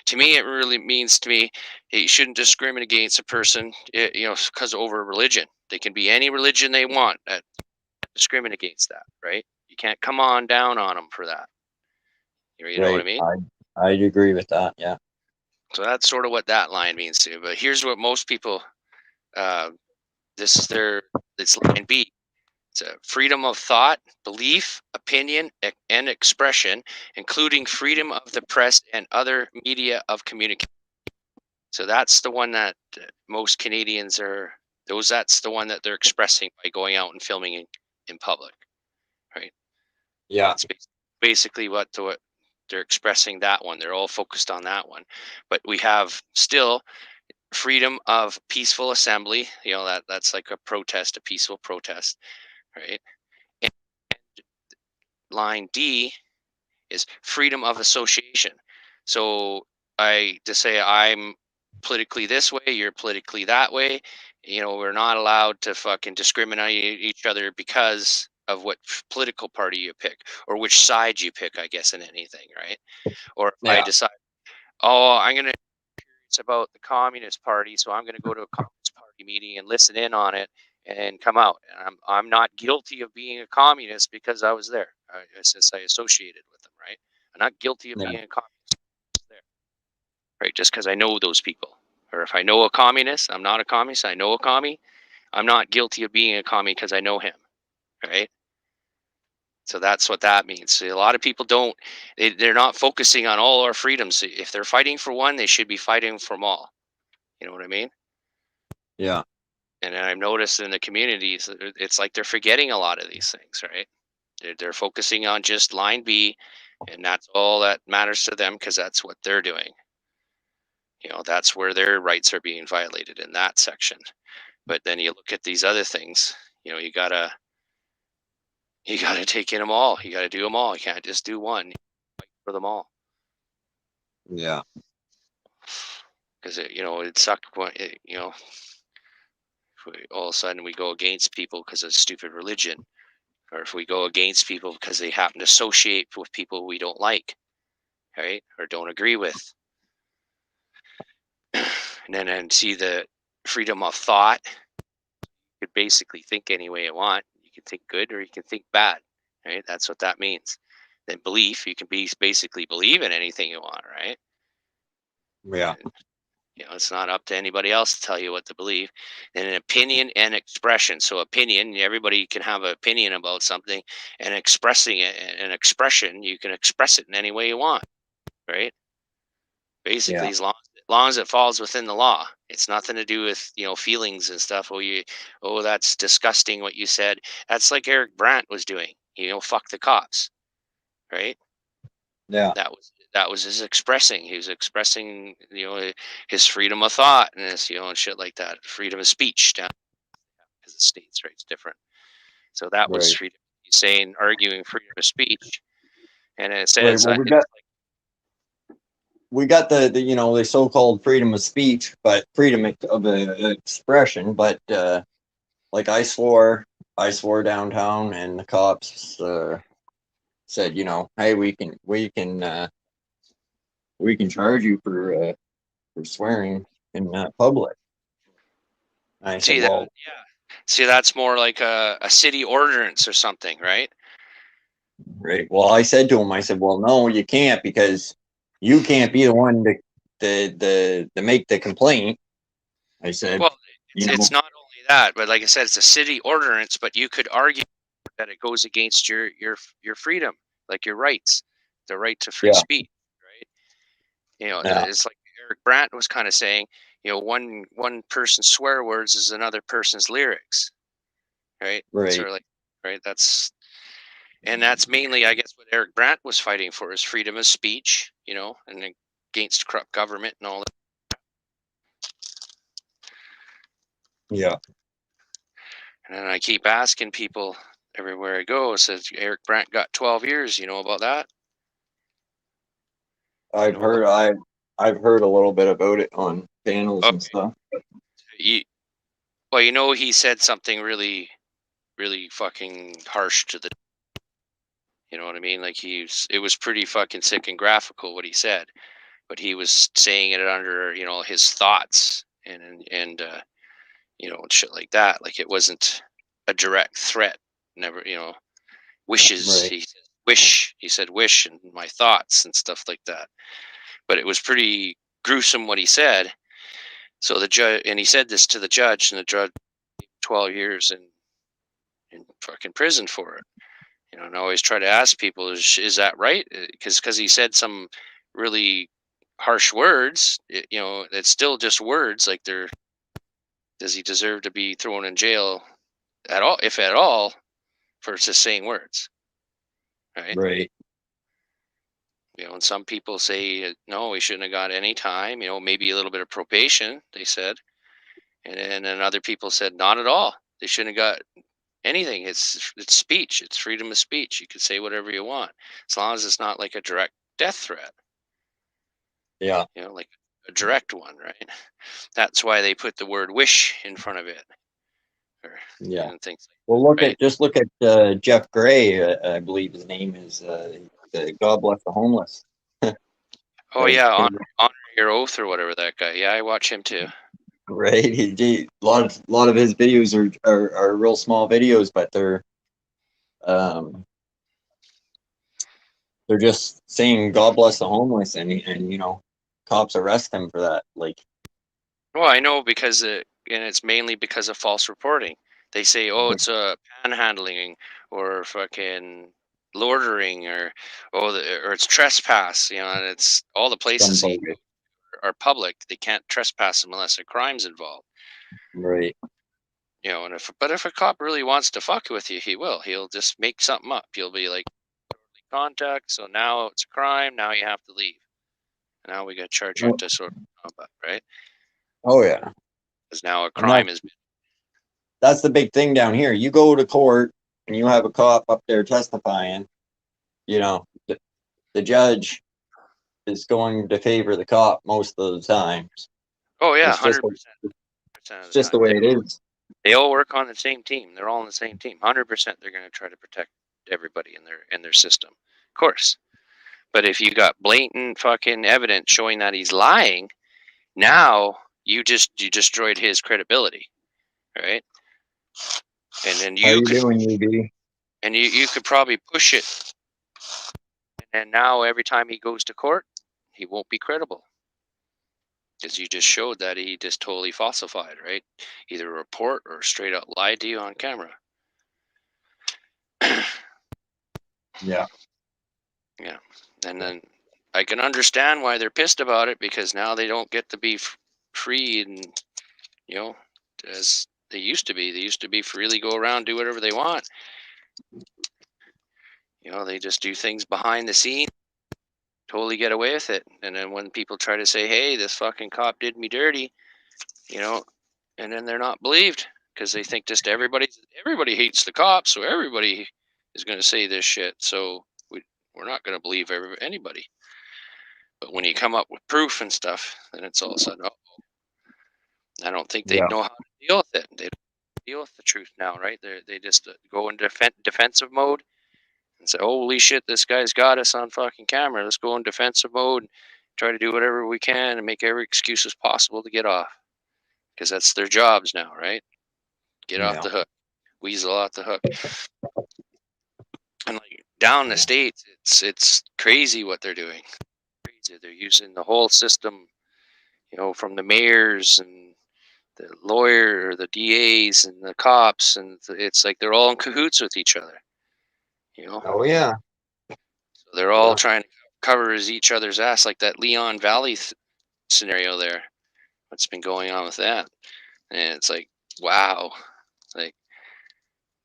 To me, it really means to me you shouldn't discriminate against a person, because over religion. They can be any religion they want. Discriminate against that, right? You can't come on down on them for that. You know what I Right. mean? I'd agree with that. Yeah. So that's sort of what that line means to me. But here's what most people, uh, this is it's line B. It's a freedom of thought, belief, opinion, and expression, including freedom of the press and other media of communication. So that's the one that most Canadians are. That's the one that they're expressing by going out and filming in public, right? Yeah. That's basically what they're expressing. That one, they're all focused on that one. But we have still freedom of peaceful assembly. That's like a protest, a peaceful protest, right? And line D is freedom of association. So I to say I'm politically this way, you're politically that way. We're not allowed to fucking discriminate each other because of what political party you pick or which side you pick, I guess, in anything, right? Or if I Yeah. decide, oh, I'm going to it's about the Communist Party, so I'm going to go to a Communist Party meeting and listen in on it and come out. And I'm not guilty of being a communist because I was there, since I associated with them, right? I'm not guilty of Yeah. being a communist there, right? Just because I know those people. Or if I know a communist, I'm not a communist, I know a commie, I'm not guilty of being a commie because I know him, right? So that's what that means. So a lot of people they're not focusing on all our freedoms. If they're fighting for one, they should be fighting for them all. You know what I mean? Yeah. And I've noticed in the communities, it's like they're forgetting a lot of these things, right? They're focusing on just line B, and that's all that matters to them because that's what they're doing. That's where their rights are being violated in that section. But then you look at these other things, you gotta take in them all. You gotta do them all. You can't just do one. You fight for them all. Yeah. Because it sucked when all of a sudden we go against people because of stupid religion, or if we go against people because they happen to associate with people we don't like, right, or don't agree with. And see the freedom of thought. You could basically think any way you want. You can think good or you can think bad, right? That's what that means. Then belief, you can basically believe in anything you want, right? Yeah. It's not up to anybody else to tell you what to believe. And an opinion and expression. So opinion, everybody can have an opinion about something, and expressing it, an expression, you can express it in any way you want, right? Yeah. Basically, as long as it falls within the law. It's nothing to do with feelings and stuff. Oh, that's disgusting what you said. That's like Eric Brandt was doing. Fuck the cops, right? Yeah. That was his expressing. He was expressing, his freedom of thought and and shit like that. Freedom of speech down because the states, right? It's different. So that was Right. freedom. He's saying, arguing freedom of speech, and it Right. says, Well, we got the so-called freedom of speech, but freedom of expression. But like I swore downtown, and the cops said, hey, we can charge you for swearing in public. And I said, see that, well, yeah. See, that's more like a city ordinance or something, right? right. Well, I said to him, I said, well, no, you can't, because you can't be the one to make the complaint. I said, Well, you it's know, not only that, but like I said, it's a city ordinance. But you could argue that it goes against your freedom, like your rights, the right to free yeah, speech, right? yeah, It's like Eric Brandt was kind of saying, one person's swear words is another person's lyrics, right? right, Sort of like, right? And that's mainly, I guess, what Eric Brandt was fighting for, is freedom of speech, and against corrupt government and all that. yeah. And then I keep asking people everywhere I go, says Eric Brandt got 12 years. You know about that? You I've know about? heard, I've heard a little bit about it on panels and Okay. stuff. Well, he said something really, really fucking harsh to the. You know what I mean? Like it was pretty fucking sick and graphical what he said, but he was saying it under, his thoughts and shit like that. Like it wasn't a direct threat. Never, wishes. Right, He said wish and my thoughts and stuff like that. But it was pretty gruesome what he said. So the judge, and he said this to the judge, and the judge 12 years in fucking prison for it. And I always try to ask people, is that right? Because he said some really harsh words. It's still just words. Like, does he deserve to be thrown in jail at all, if at all, for just saying words? Right. right, And some people say, no, he shouldn't have got any time. Maybe a little bit of probation, they said. And then other people said, not at all. They shouldn't have got anything. It's speech. It's freedom of speech. You can say whatever you want, as long as it's not like a direct death threat. yeah, Like direct one, right? That's why they put the word "wish" in front of it, or Yeah. and things like Well, that, right? just look at Jeff Gray. I believe his name is God Bless the Homeless. Oh Like, yeah, honor your oath or whatever that guy. Yeah, I watch him too. right? A lot of his videos are real small videos, but um they're just saying God bless the homeless, and cops arrest him for that. Like, Well, I know because and it's mainly because of false reporting. They say, "Oh, it's a panhandling or fucking loitering or it's trespass." And it's all the some places he bogus, are public. They can't trespass them unless a crime's involved. right? And if a cop really wants to fuck with you, he will. He'll just make something up. He'll be like, "Contact. So now it's a crime. Now you have to leave. Now we got to charge you with disorderly conduct, right? Oh yeah, Because now a and crime has been." that's the big thing down here. You go to court and you have a cop up there testifying. The judge is going to favor the cop most of the time. Oh yeah, It's just 100% of it's the just the time. way it is. They all work on the same team. They're all on the same team. 100% they're going to try to protect everybody in their system. Of course. But if you got blatant fucking evidence showing that he's lying, now you destroyed his credibility, right? And then How you you could doing, UB? you could probably push it, and now every time he goes to court, he won't be credible because you just showed that he just totally falsified, right? Either a report or straight up lied to you on camera. Yeah. Yeah, and then I can understand why they're pissed about it because now they don't get to be free and you know as they used to be. They used to be freely go around, do whatever they want. They just do things behind the scenes, totally get away with it. And then when people try to say, "Hey, this fucking cop did me dirty," you know, and then they're not believed because they think just everybody hates the cops, so everybody is going to say this shit. So we're not going to believe anybody. But when you come up with proof and stuff, then it's all of a sudden, oh, I don't think they Yeah. know how to deal with it. They don't deal with the truth now, right? They just go into defensive mode and say, "Holy shit, this guy's got us on fucking camera. Let's go in defensive mode, and try to do whatever we can, and make every excuse as possible to get off." Because that's their jobs now, right? Get off Yeah. the hook, weasel off the hook. And like down in the states, it's crazy what they're doing. Crazy. They're using the whole system, from the mayors and the lawyer or the DAs and the cops, and it's like they're all in cahoots with each other. Oh yeah. So they're all Yeah. trying to cover each other's ass, like that Leon Valley scenario there. What's been going on with that? And it's like, wow, like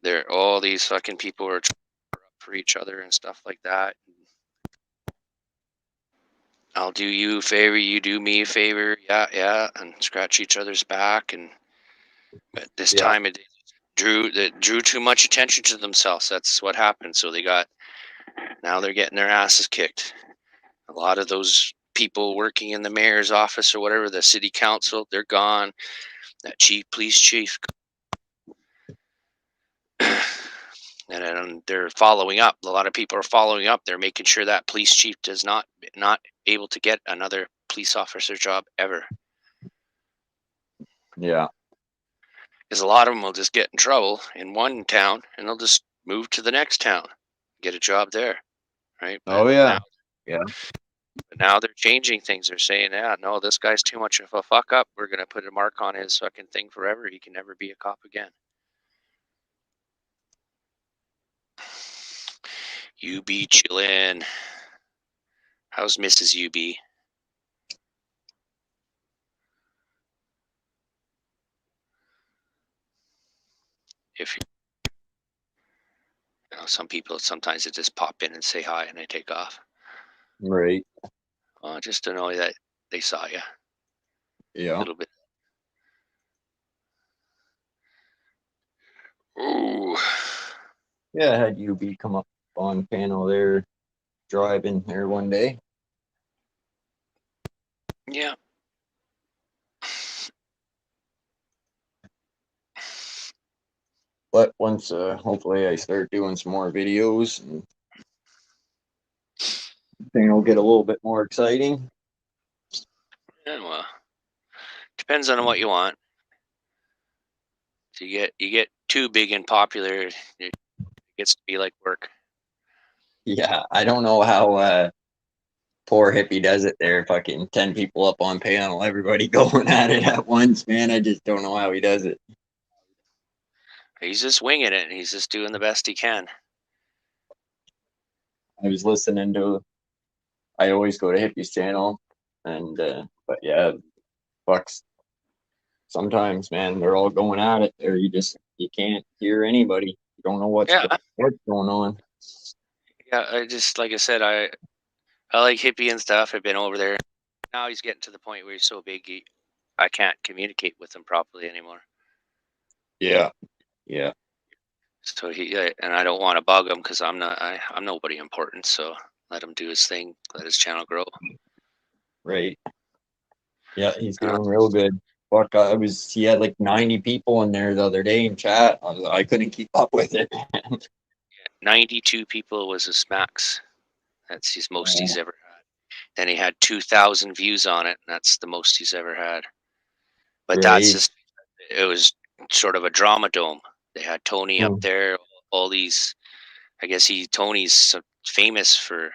they're all these fucking people are for each other and stuff like that. I'll do you a favor, you do me a favor, yeah, and scratch each other's back. And but this Yeah. time it drew too much attention to themselves. That's what happened. So now they're getting their asses kicked. A lot of those people working in the mayor's office or whatever, the city council, they're gone. That police chief, and then they're following up. A lot of people are following up. They're making sure that police chief does not able to get another police officer job ever. Yeah. Because a lot of them will just get in trouble in one town and they'll just move to the next town, get a job there, right? But Oh yeah. Yeah. now they're changing things. They're saying, "Yeah, no, this guy's too much of a fuck up. We're gonna put a mark on his fucking thing forever. He can never be a cop again." UB chillin'. How's Mrs. UB? If some people sometimes they just pop in and say hi and they take off, Right. just to know that they saw you a Yeah. little bit. Ooh, Yeah. I had UB come up on panel there driving there one day. yeah. But once, hopefully, I start doing some more videos, and thing will get a little bit more exciting. Yeah, well, depends on what you want. So you get too big and popular, it gets to be like work. Yeah, I don't know how poor hippie does it there. Fucking 10 people up on panel, everybody going at it at once, man. I just don't know how he does it. He's just winging it. He's just doing the best he can. I was listening to, I always go to hippie's channel, and but yeah, fucks. Sometimes, man, they're all going at it there. You can't hear anybody. You don't know Yeah, what's going on. yeah. I just like I said, I like hippie and stuff. I've been over there. Now he's getting to the point where he's so big, I can't communicate with him properly anymore. Yeah, yeah, So and I don't want to bug him because I'm nobody important. So let him do his thing. Let his channel grow. right. Yeah, he's Uh, doing real good. Fuck, he had like 90 people in there the other day in chat. I couldn't keep up with it. 92 people was his max. That's his most he's Oh, ever had. Then he had 2,000 views on it, and that's the most he's ever had. But that's right. just it was sort of a drama dome. They had Tony up Hmm. there. All these, I guess Tony's famous for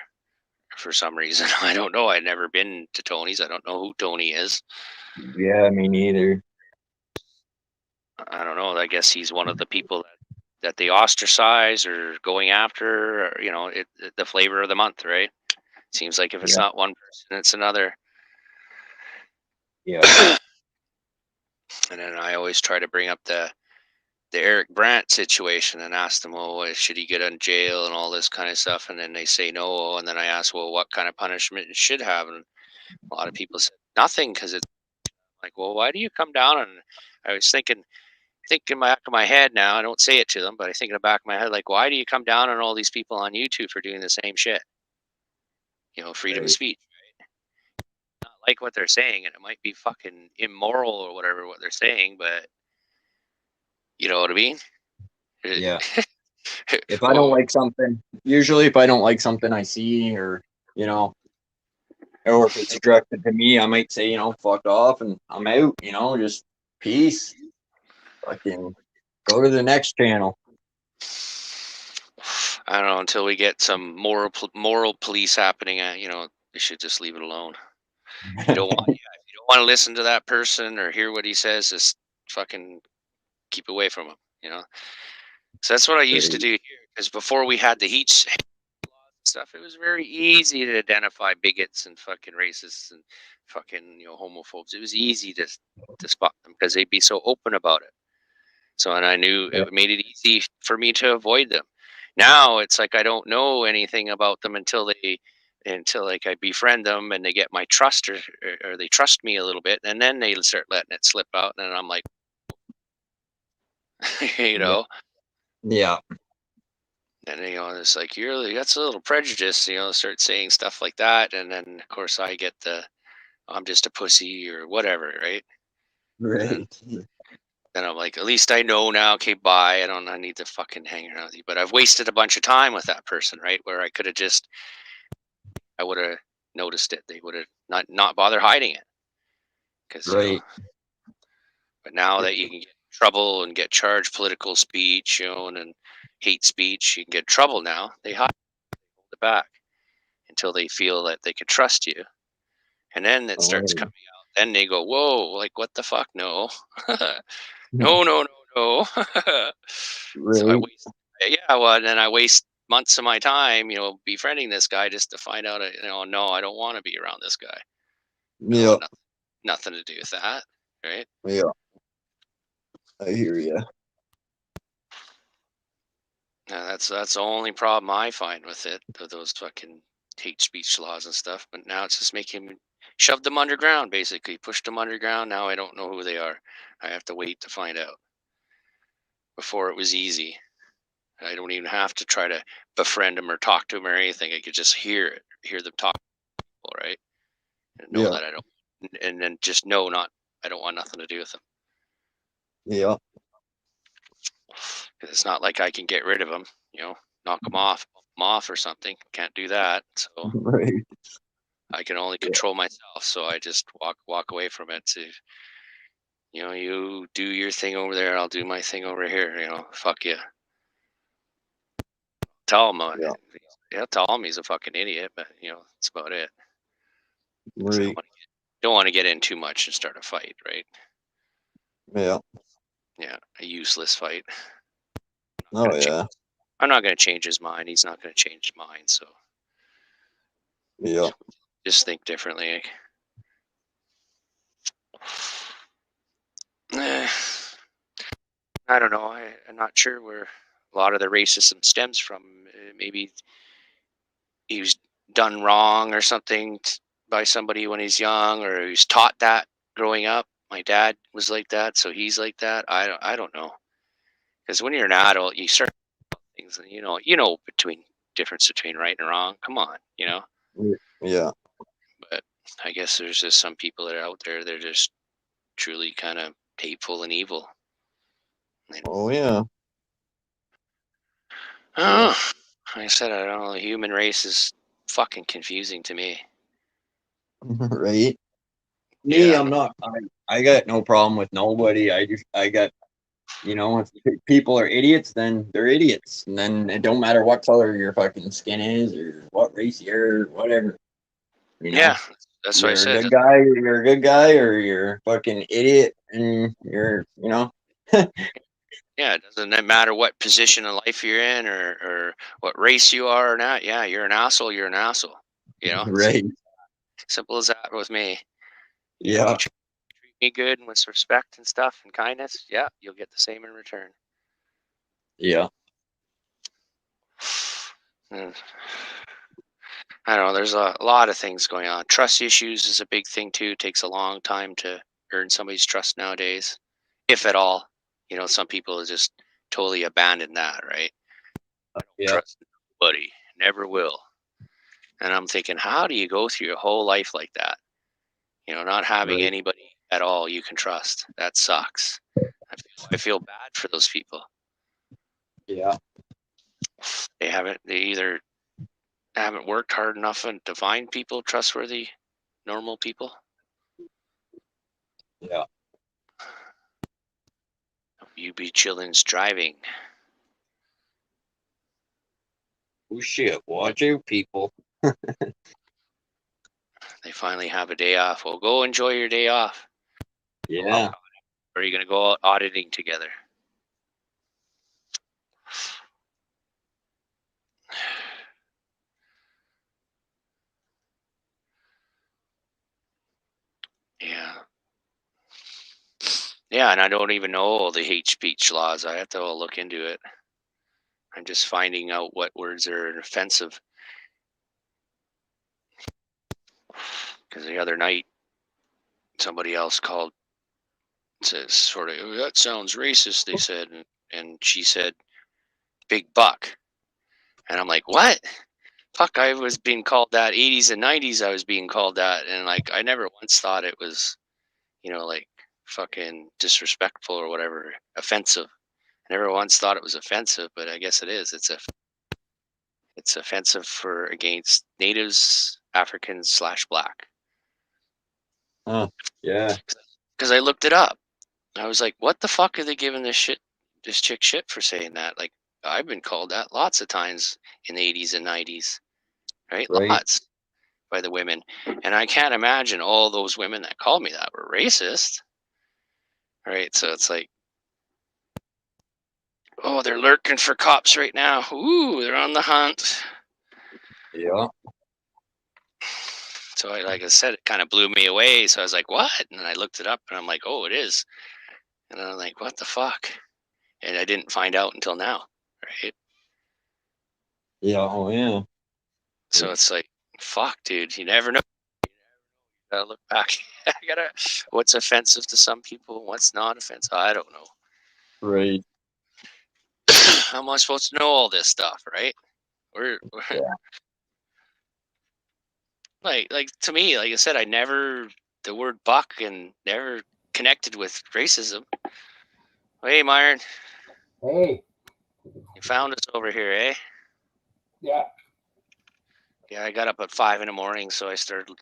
some reason. I don't know. I've never been to Tony's. I don't know who Tony is. Yeah, me neither. I don't know. I guess he's one of the people that they ostracize or going after. Or, the flavor of the month, right? Seems like if it's Yeah, not one person, it's another. yeah, And then I always try to bring up the Eric Brandt situation and ask them, well, should he get in jail and all this kind of stuff? And then they say no. And then I ask, well, what kind of punishment it should have? And a lot of people said nothing because it's like, well, why do you come down? And I was thinking back of my head now. I don't say it to them, but I think in the back of my head, like, why do you come down on all these people on YouTube for doing the same shit? Freedom of right. speech. Not like what they're saying, and it might be fucking immoral or whatever what they're saying, but you know what I mean? Yeah. If I don't Well, like something, usually if I don't like something I see, you know, or if it's directed to me, I might say, fuck off and I'm out, just peace. Fucking go to the next channel. I don't know until we get some moral police happening. They should just leave it alone. If you don't want, yeah, if you don't want to listen to that person or hear what he says, just fucking keep away from him. So that's what I used to Right. do here. Because before we had the heat stuff, it was very easy to identify bigots and fucking racists and fucking homophobes. It was easy to spot them because they'd be so open about it. So, and I knew Yeah. it made it easy for me to avoid them. Now it's like I don't know anything about them until like I befriend them and they get my trust or they trust me a little bit, and then they start letting it slip out, and I'm like, you Yeah. know, Yeah. and it's like that's a little prejudice, start saying stuff like that, and then of course I get the I'm just a pussy or whatever, right? And then Right. then I'm like, at least I know now. Okay, bye. I need to fucking hang around with you. But I've wasted a bunch of time with that person, right? Where I could have I would have noticed it. They would have not bother hiding it, because Right. But now that you can get in trouble and get charged political speech, and then hate speech, you can get in trouble now. They hide it back until they feel that they can trust you, and then it starts Oh, coming out. Then they go, "Whoa, like what the fuck? No, no, no, no, no." So I right. waste, yeah, well, and then I waste months of my time, befriending this guy just to find out, no, I don't want to be around this guy. I don't Yeah. want nothing to do with that, right? Yeah. I hear you. Yeah, that's the only problem I find with it, those fucking hate speech laws and stuff. But now it's just making shoved them underground, basically pushed them underground. Now I don't know who they are. I have to wait to find out. Before it was easy. I don't even have to try to befriend them or talk to them or anything. I could just hear them talk, all right, and know Yeah. that I don't, and then just know I don't want nothing to do with them. Yeah. It's not like I can get rid of them, knock them off, bump 'em off or something. Can't do that. So Right. I can only control myself. So I just walk away from it. To you do your thing over there, I'll do my thing over here. Fuck you. Tell him, Yeah. yeah, tell him he's a fucking idiot. But that's about it. 'Cause I Right. don't want to get in too much and start a fight, right? Yeah. Yeah, a useless fight. Oh yeah. I'm not going to change his mind. He's not going to change mine. So Yeah. just think differently. Eh, I don't know. I'm not sure where a lot of the racism stems from. Maybe he was done wrong or something by somebody when he's young, or he was taught that growing up. My dad was like that, so he's like that. I don't know. Because when you're an adult, you start things, and difference between right and wrong. Come on. Yeah. But I guess there's just some people that are out there. They're just truly kind of hateful and evil. Oh yeah. Oh, Yeah. like I said, I don't know. The human race is fucking confusing to me. Right. Me, Yeah, I'm not. I got no problem with nobody. I got. If people are idiots, then they're idiots, and then it don't matter what color your fucking skin is or what race you're, whatever. You yeah. know, That's what I you're a said. good guy. You're a good guy, or you're a fucking idiot, and you're. Yeah, it doesn't matter what position in life you're in, or what race you are or not. Yeah, you're an asshole. You're an asshole. Right. Simple as that with me. You Yeah. treat me good and with respect and stuff and kindness. Yeah, you'll get the same in return. Yeah. Mm. I don't know. There's a lot of things going on. Trust issues is a big thing too. It takes a long time to earn somebody's trust nowadays, if at all. Some people just totally abandon that, right? Yeah. Trust nobody, never will. And I'm thinking, how do you go through your whole life like that? Not having Right. anybody at all you can trust. That sucks. I feel bad for those people. Yeah. They either haven't worked hard enough to find people trustworthy, normal people. Yeah. You be chillins driving. Oh shit! Watch out, people. They finally have a day off. Well, go enjoy your day off. Go out, Yeah. or are you going to go out auditing together? Yeah. Yeah, and I don't even know all the hate speech laws. I have to look into it. I'm just finding out what words are offensive. Because the other night, somebody else called, says sort of, "Oh, that sounds racist," they said. And she said, "big buck." And I'm like, what? Fuck, I was being called that 80s and 90s. I was being called that. And like, I never once thought it was, like fucking disrespectful or whatever, offensive. I never once thought it was offensive, but I guess it is. It's offensive for against natives, Africans / black. Huh. Yeah. Because I looked it up. I was like, what the fuck are they giving this chick shit for saying that? Like, I've been called that lots of times in the 80s and 90s, right? Right. Lots by the women. And I can't imagine all those women that called me that were racist, right? So it's like, oh, they're lurking for cops right now. Ooh, they're on the hunt. Yeah. So like I said, it kind of blew me away. So I was like, what? And then I looked it up and I'm like, oh, it is. And I'm like, what the fuck? And I didn't find out until now, right? Yeah. Oh yeah. So it's like, fuck, dude, you never know. Gotta look back. I gotta. What's offensive to some people? What's not offensive? I don't know. Right. How am I supposed to know all this stuff, right? We're Yeah. like to me, like I said, I never the word buck and never connected with racism. Hey, Myron. Hey, found us over here, eh? Yeah. Yeah, I got up at 5 in the morning, so I started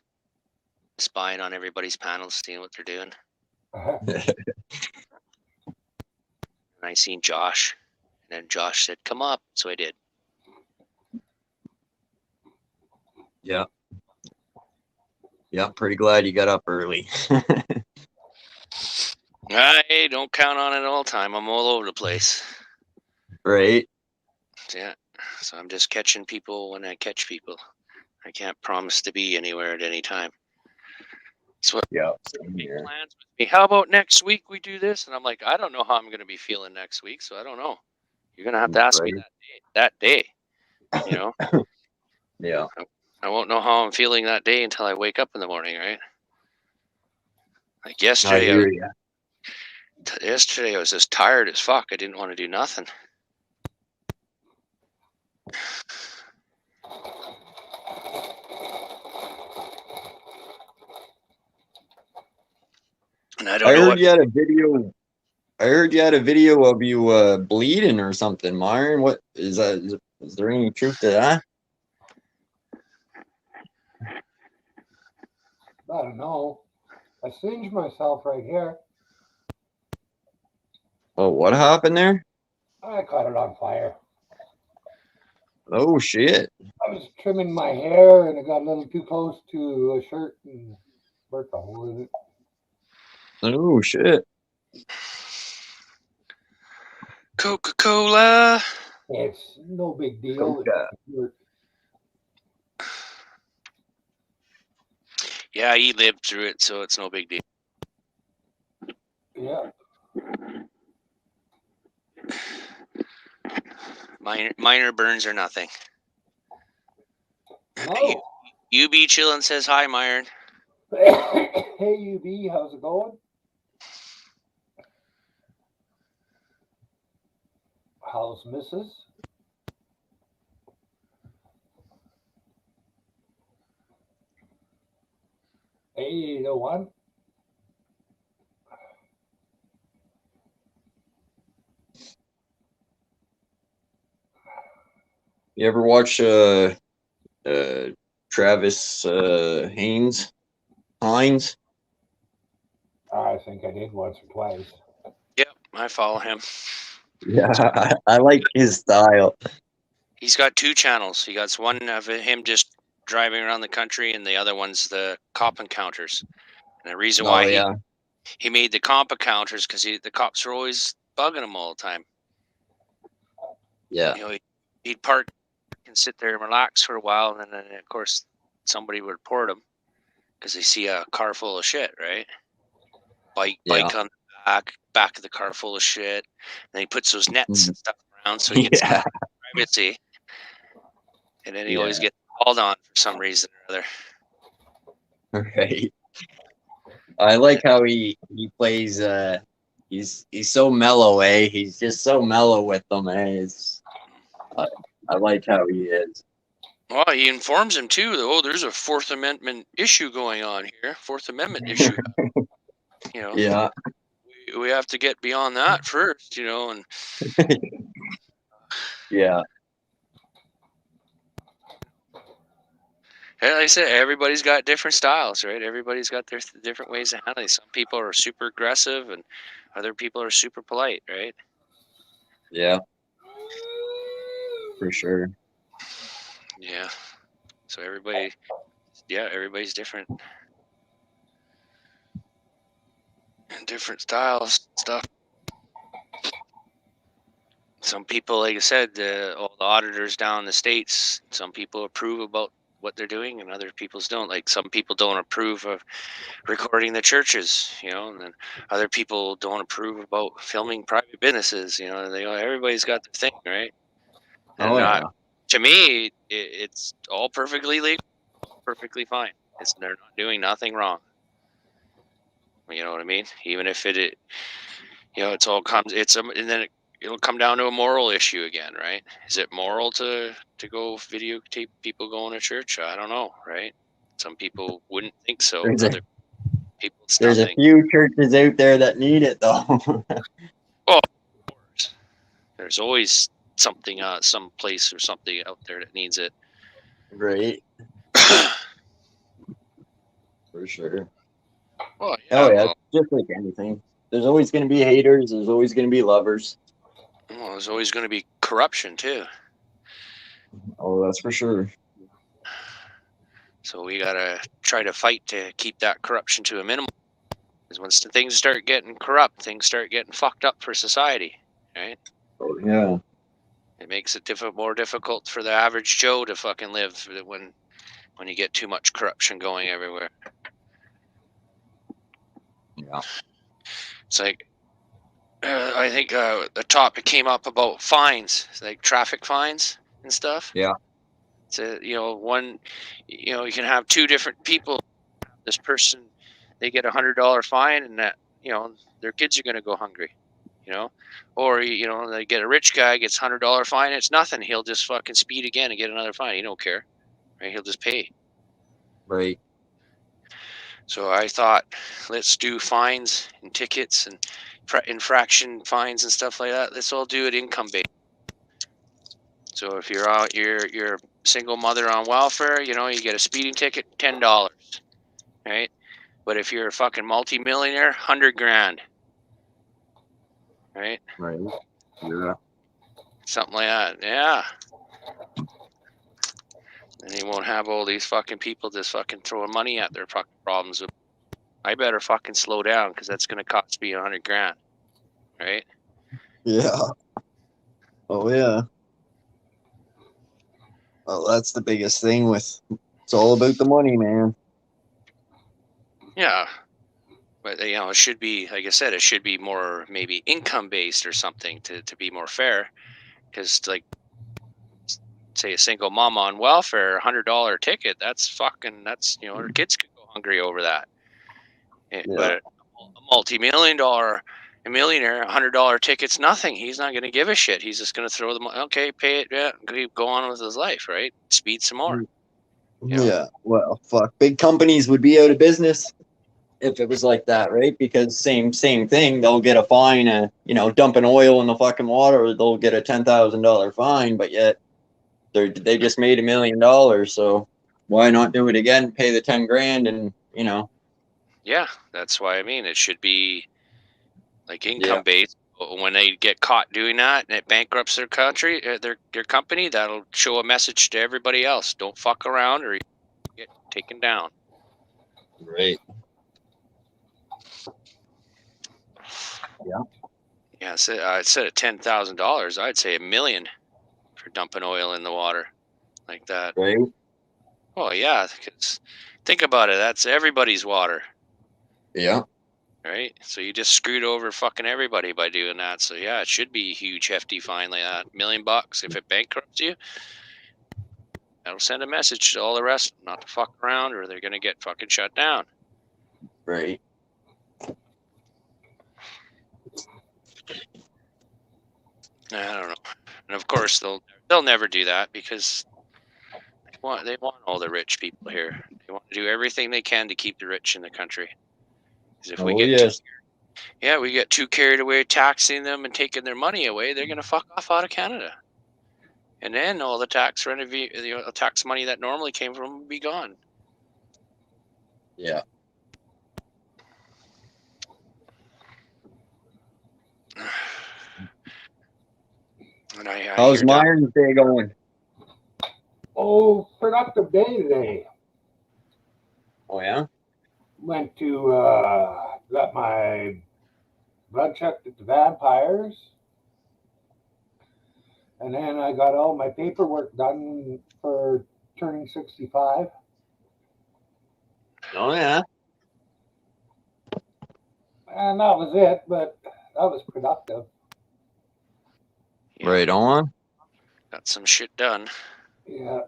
spying on everybody's panels, seeing what they're doing. And I seen Josh, and then Josh said, "Come up," so I did. Yeah. Yeah, pretty glad you got up early. I don't count on it all the time. I'm all over the place. Right? Yeah, so I'm just catching people when I catch people. I can't promise to be anywhere at any time. That's what Yeah. make plans with me. How about next week we do this? And I'm like, I don't know how I'm going to be feeling next week, so I don't know. You're going to have to ask me that day. You know? Yeah. I won't know how I'm feeling that day until I wake up in the morning, right? Like yesterday, I was just tired as fuck. I didn't want to do nothing. And I don't know heard you had a video. I heard you had a video of you bleeding or something, Myron. What is that? Is there any truth to that? I don't know. I singed myself right here. Oh, what happened there? I caught it on fire. Oh shit! I was trimming my hair and it got a little too close to a shirt and burnt the hole in it. Oh shit! Coca-Cola. It's no big deal. Yeah, he lived through it, so it's no big deal. Yeah. Minor burns or nothing. No. UB chillin' says hi, Myron. Hey, UB, how's it going? How's Mrs.? Hey, the one. You ever watch Travis Hines? I think I did once or twice. Yep, I follow him. Yeah, I like his style. He's got 2 channels. He got one of him just driving around the country, and the other one's the cop encounters. And the reason why he made the cop encounters because the cops are always bugging him all the time. Yeah. You know, he'd park and sit there and relax for a while, and then of course somebody would report him because they see a car full of shit, right? Bike on the back of the car full of shit. And he puts those nets and stuff around so he gets privacy. And then he always gets called on for some reason or other. Right. I like how he plays. He's so mellow, eh? He's just so mellow with them, eh? I like how he is. Well, he informs him too. Oh, there's a Fourth Amendment issue going on here. Fourth Amendment issue. You know. Yeah. We have to get beyond that first, you know, and yeah. And like I said, everybody's got different styles, right? Everybody's got their different ways of handling. Some people are super aggressive, and other people are super polite, right? Yeah. For sure. Yeah. So everybody's different. And different styles, stuff. Some people, like I said, all the auditors down in the States, some people approve about what they're doing and other people's don't. Like some people don't approve of recording the churches, you know, and then other people don't approve about filming private businesses, you know. Everybody's got their thing, right? And to me, it's all perfectly legal, perfectly fine. They're not doing nothing wrong. You know what I mean? Even if it you know, it's all comes. And then it'll come down to a moral issue again, right? Is it moral to go videotape people going to church? I don't know, right? Some people wouldn't think so. Other people, it's there's nothing. A few churches out there that need it, though. Well, of course. There's always something, some place or something out there that needs it. Right. For sure. Well, Oh yeah, well, just like anything. There's always going to be haters. There's always going to be lovers. there's always going to be corruption too. Oh, that's for sure. So we gotta try to fight to keep that corruption to a minimum. Because once the things start getting corrupt, things start getting fucked up for society, right? Oh yeah. It makes it more difficult for the average Joe to fucking live when you get too much corruption going everywhere. Yeah. It's like I think the topic came up about fines, like traffic fines and stuff. Yeah. So you can have two different people. This person, they get $100 fine, and that their kids are gonna go hungry, or they get a rich guy gets $100 fine. It's nothing. He'll just fucking speed again and get another fine. He don't care, right? He'll just pay. Right. So I thought, let's do fines and tickets and infraction fines and stuff like that. Let's all do it income based. So if you're a single mother on welfare, you get a speeding ticket, $10, right? But if you're a fucking multi-millionaire, $100,000, right? Right. Yeah. Something like that, yeah. And you won't have all these fucking people just fucking throwing money at their fucking problems. I better fucking slow down because that's gonna cost me $100,000, right? Yeah. Oh yeah. Well, that's the biggest thing with. It's all about the money, man. Yeah. But it should be, like I said, it should be more maybe income based or something to be more fair. Because like, say a single mom on welfare, $100 ticket, that's her kids could go hungry over that. Yeah. But a multi-million-dollar, a millionaire, $100 ticket's nothing. He's not going to give a shit. He's just going to throw them. Okay, pay it. Yeah, go on with his life, right? Speed some more. Yeah. Well, fuck. Big companies would be out of business if it was like that, right? Because same thing. They'll get a fine, dumping oil in the fucking water. They'll get a $10,000 fine, but yet they just made $1 million. So why not do it again? Pay the $10,000, and Yeah, that's why it should be like income based. When they get caught doing that and it bankrupts their country, their company, that'll show a message to everybody else: don't fuck around or you get taken down. Right. Yeah. Yeah, instead of $10,000, I'd say $1 million for dumping oil in the water like that. Right. Oh yeah, because think about it. That's everybody's water. Yeah. Right? So you just screwed over fucking everybody by doing that. So yeah, it should be a huge hefty fine like that. $1 million. If it bankrupts you, that'll send a message to all the rest not to fuck around or they're gonna get fucking shut down. Right. I don't know. And of course they'll never do that because they want all the rich people here. They want to do everything they can to keep the rich in the country. Because if we get too carried away taxing them and taking their money away, they're gonna fuck off out of Canada. And then all the tax tax money that normally came from will be gone. Yeah. And I How's Myron's day going? Oh, productive day today. Oh yeah. Went to got my blood checked at the vampires, and then I got all my paperwork done for turning 65. Oh yeah. And that was it, but that was productive. Yeah. Right on. Got some shit done. Yeah.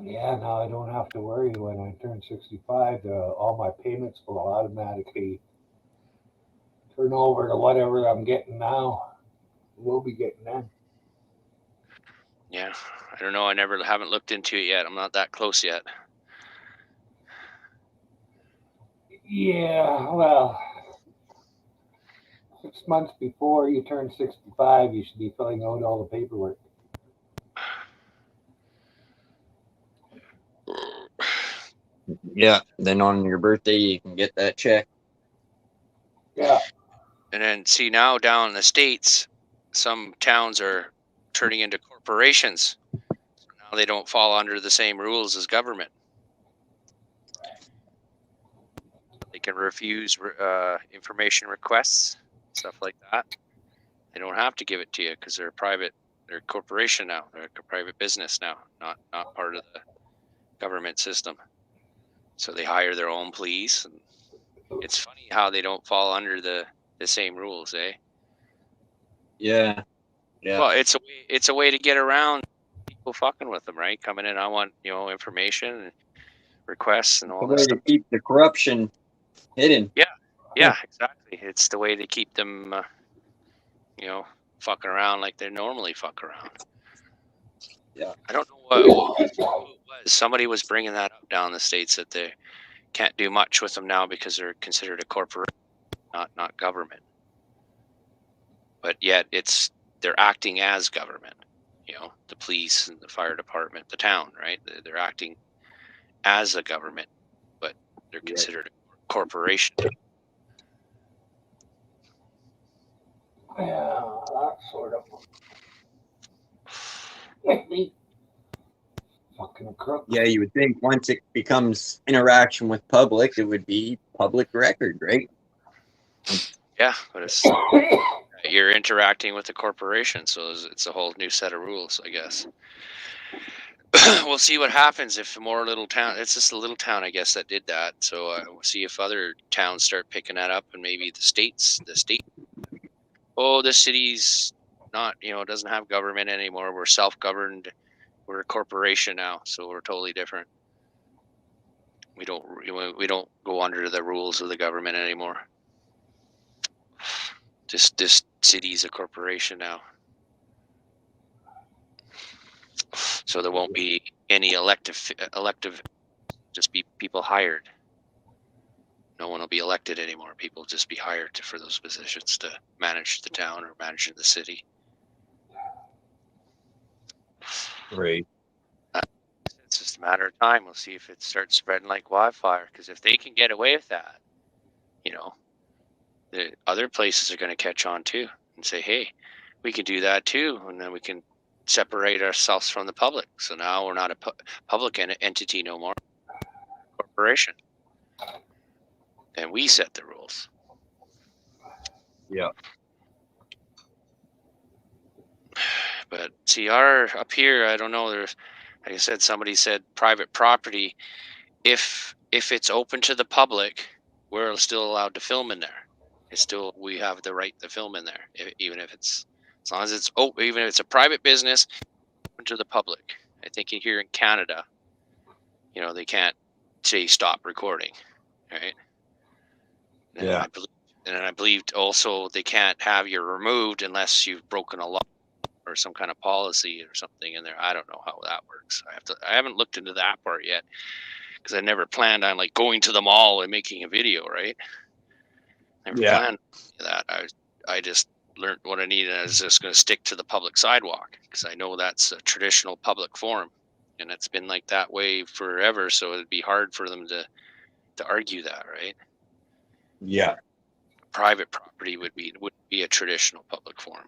Yeah, now I don't have to worry when I turn 65. All my payments will automatically turn over to whatever I'm getting now. We'll be getting then. Yeah, I don't know. I haven't looked into it yet. I'm not that close yet. Yeah, well, 6 months before you turn 65, you should be filling out all the paperwork. Yeah. Then on your birthday, you can get that check. Yeah. And then see now down in the States, some towns are turning into corporations. Now they don't fall under the same rules as government. They can refuse information requests, stuff like that. They don't have to give it to you because they're private. They're a corporation now. They're a private business now, not part of the government system. So they hire their own police. And it's funny how they don't fall under the same rules, eh? Yeah. Yeah. Well, it's a way to get around people fucking with them, right? Coming in, I want information and requests and all The this way stuff. to keep the corruption hidden. Yeah, exactly. It's the way to keep them, fucking around like they normally fuck around. Yeah. I don't know who it was. Somebody was bringing that up down in the States that they can't do much with them now because they're considered a corporation, not government. But yet they're acting as government. The police and the fire department, the town, right? They're acting as a government, but they're considered a corporation. Yeah, that sort of. Like me. Fucking crook. Yeah, you would think once it becomes interaction with public, it would be public record, right? Yeah, but you're interacting with the corporation, so it's a whole new set of rules, I guess. We'll see what happens if more little town. It's just a little town, I guess, that did that. So we'll see if other towns start picking that up, and maybe the state. Oh, this city's not, doesn't have government anymore. We're self-governed. We're a corporation now, so we're totally different. We don't go under the rules of the government anymore. This city's a corporation now. So there won't be any elective, just be people hired. No one will be elected anymore. People will just be hired for those positions to manage the town or manage the city. Right. It's just a matter of time. We'll see if it starts spreading like wildfire. Because if they can get away with that, the other places are going to catch on too and say, hey, we can do that too. And then we can separate ourselves from the public. So now we're not a public entity no more. Corporation. And we set the rules. Yeah. But see, up here, I don't know. There's, like I said, somebody said private property. If it's open to the public, we're still allowed to film in there. We have the right to film in there, even if it's, as long as it's open, even if it's a private business, open to the public. I think here in Canada, they can't say stop recording, right? And Yeah. I believe also they can't have you removed unless you've broken a law or some kind of policy or something in there. I don't know how that works. I haven't looked into that part yet because I never planned on like going to the mall and making a video, right? Never planned that. I just learned what I needed. I was just going to stick to the public sidewalk because I know that's a traditional public forum, and it's been like that way forever. So it'd be hard for them to argue that, right? Yeah. Private property would be a traditional public forum.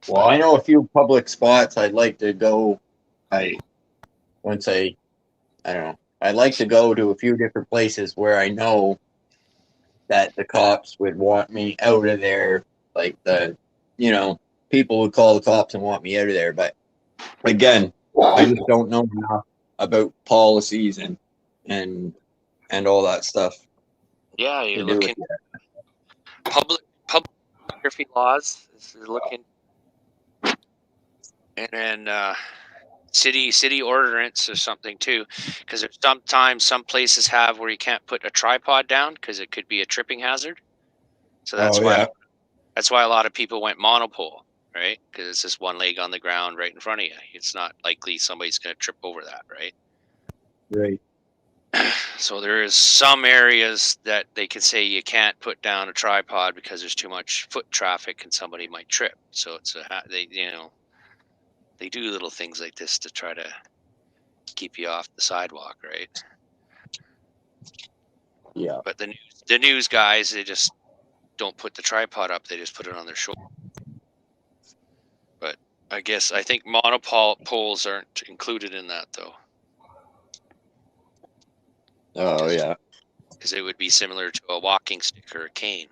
Well, I know a few public spots I'd like to go. I'd like to go to a few different places where I know that the cops would want me out of there. Like people would call the cops and want me out of there. But again, I just don't know enough about policies and all that stuff. Yeah, you're looking public photography laws. This is looking, and then city ordinance or something too, because there's sometimes some places have where you can't put a tripod down because it could be a tripping hazard. So that's why a lot of people went monopole, right? Because it's just one leg on the ground right in front of you. It's not likely somebody's going to trip over that, right? Right. So there is some areas that they could say you can't put down a tripod because there's too much foot traffic and somebody might trip. So it's they they do little things like this to try to keep you off the sidewalk, right? Yeah. But the news guys, they just don't put the tripod up. They just put it on their shoulder. But I think monopoles aren't included in that though. Oh yeah. Because it would be similar to a walking stick or a cane.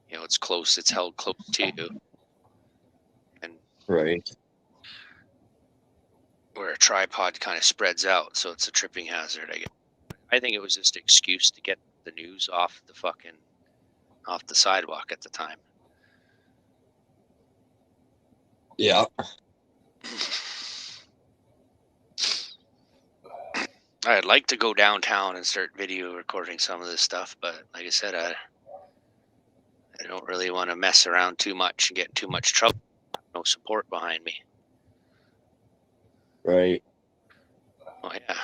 You know, it's close. It's held close to you. And Right. where a tripod kind of spreads out, so it's a tripping hazard. I think it was just an excuse to get the news off the sidewalk at the time. Yeah. I'd like to go downtown and start video recording some of this stuff, but like I said, I don't really want to mess around too much and get in too much trouble. No support behind me. Right. Oh yeah.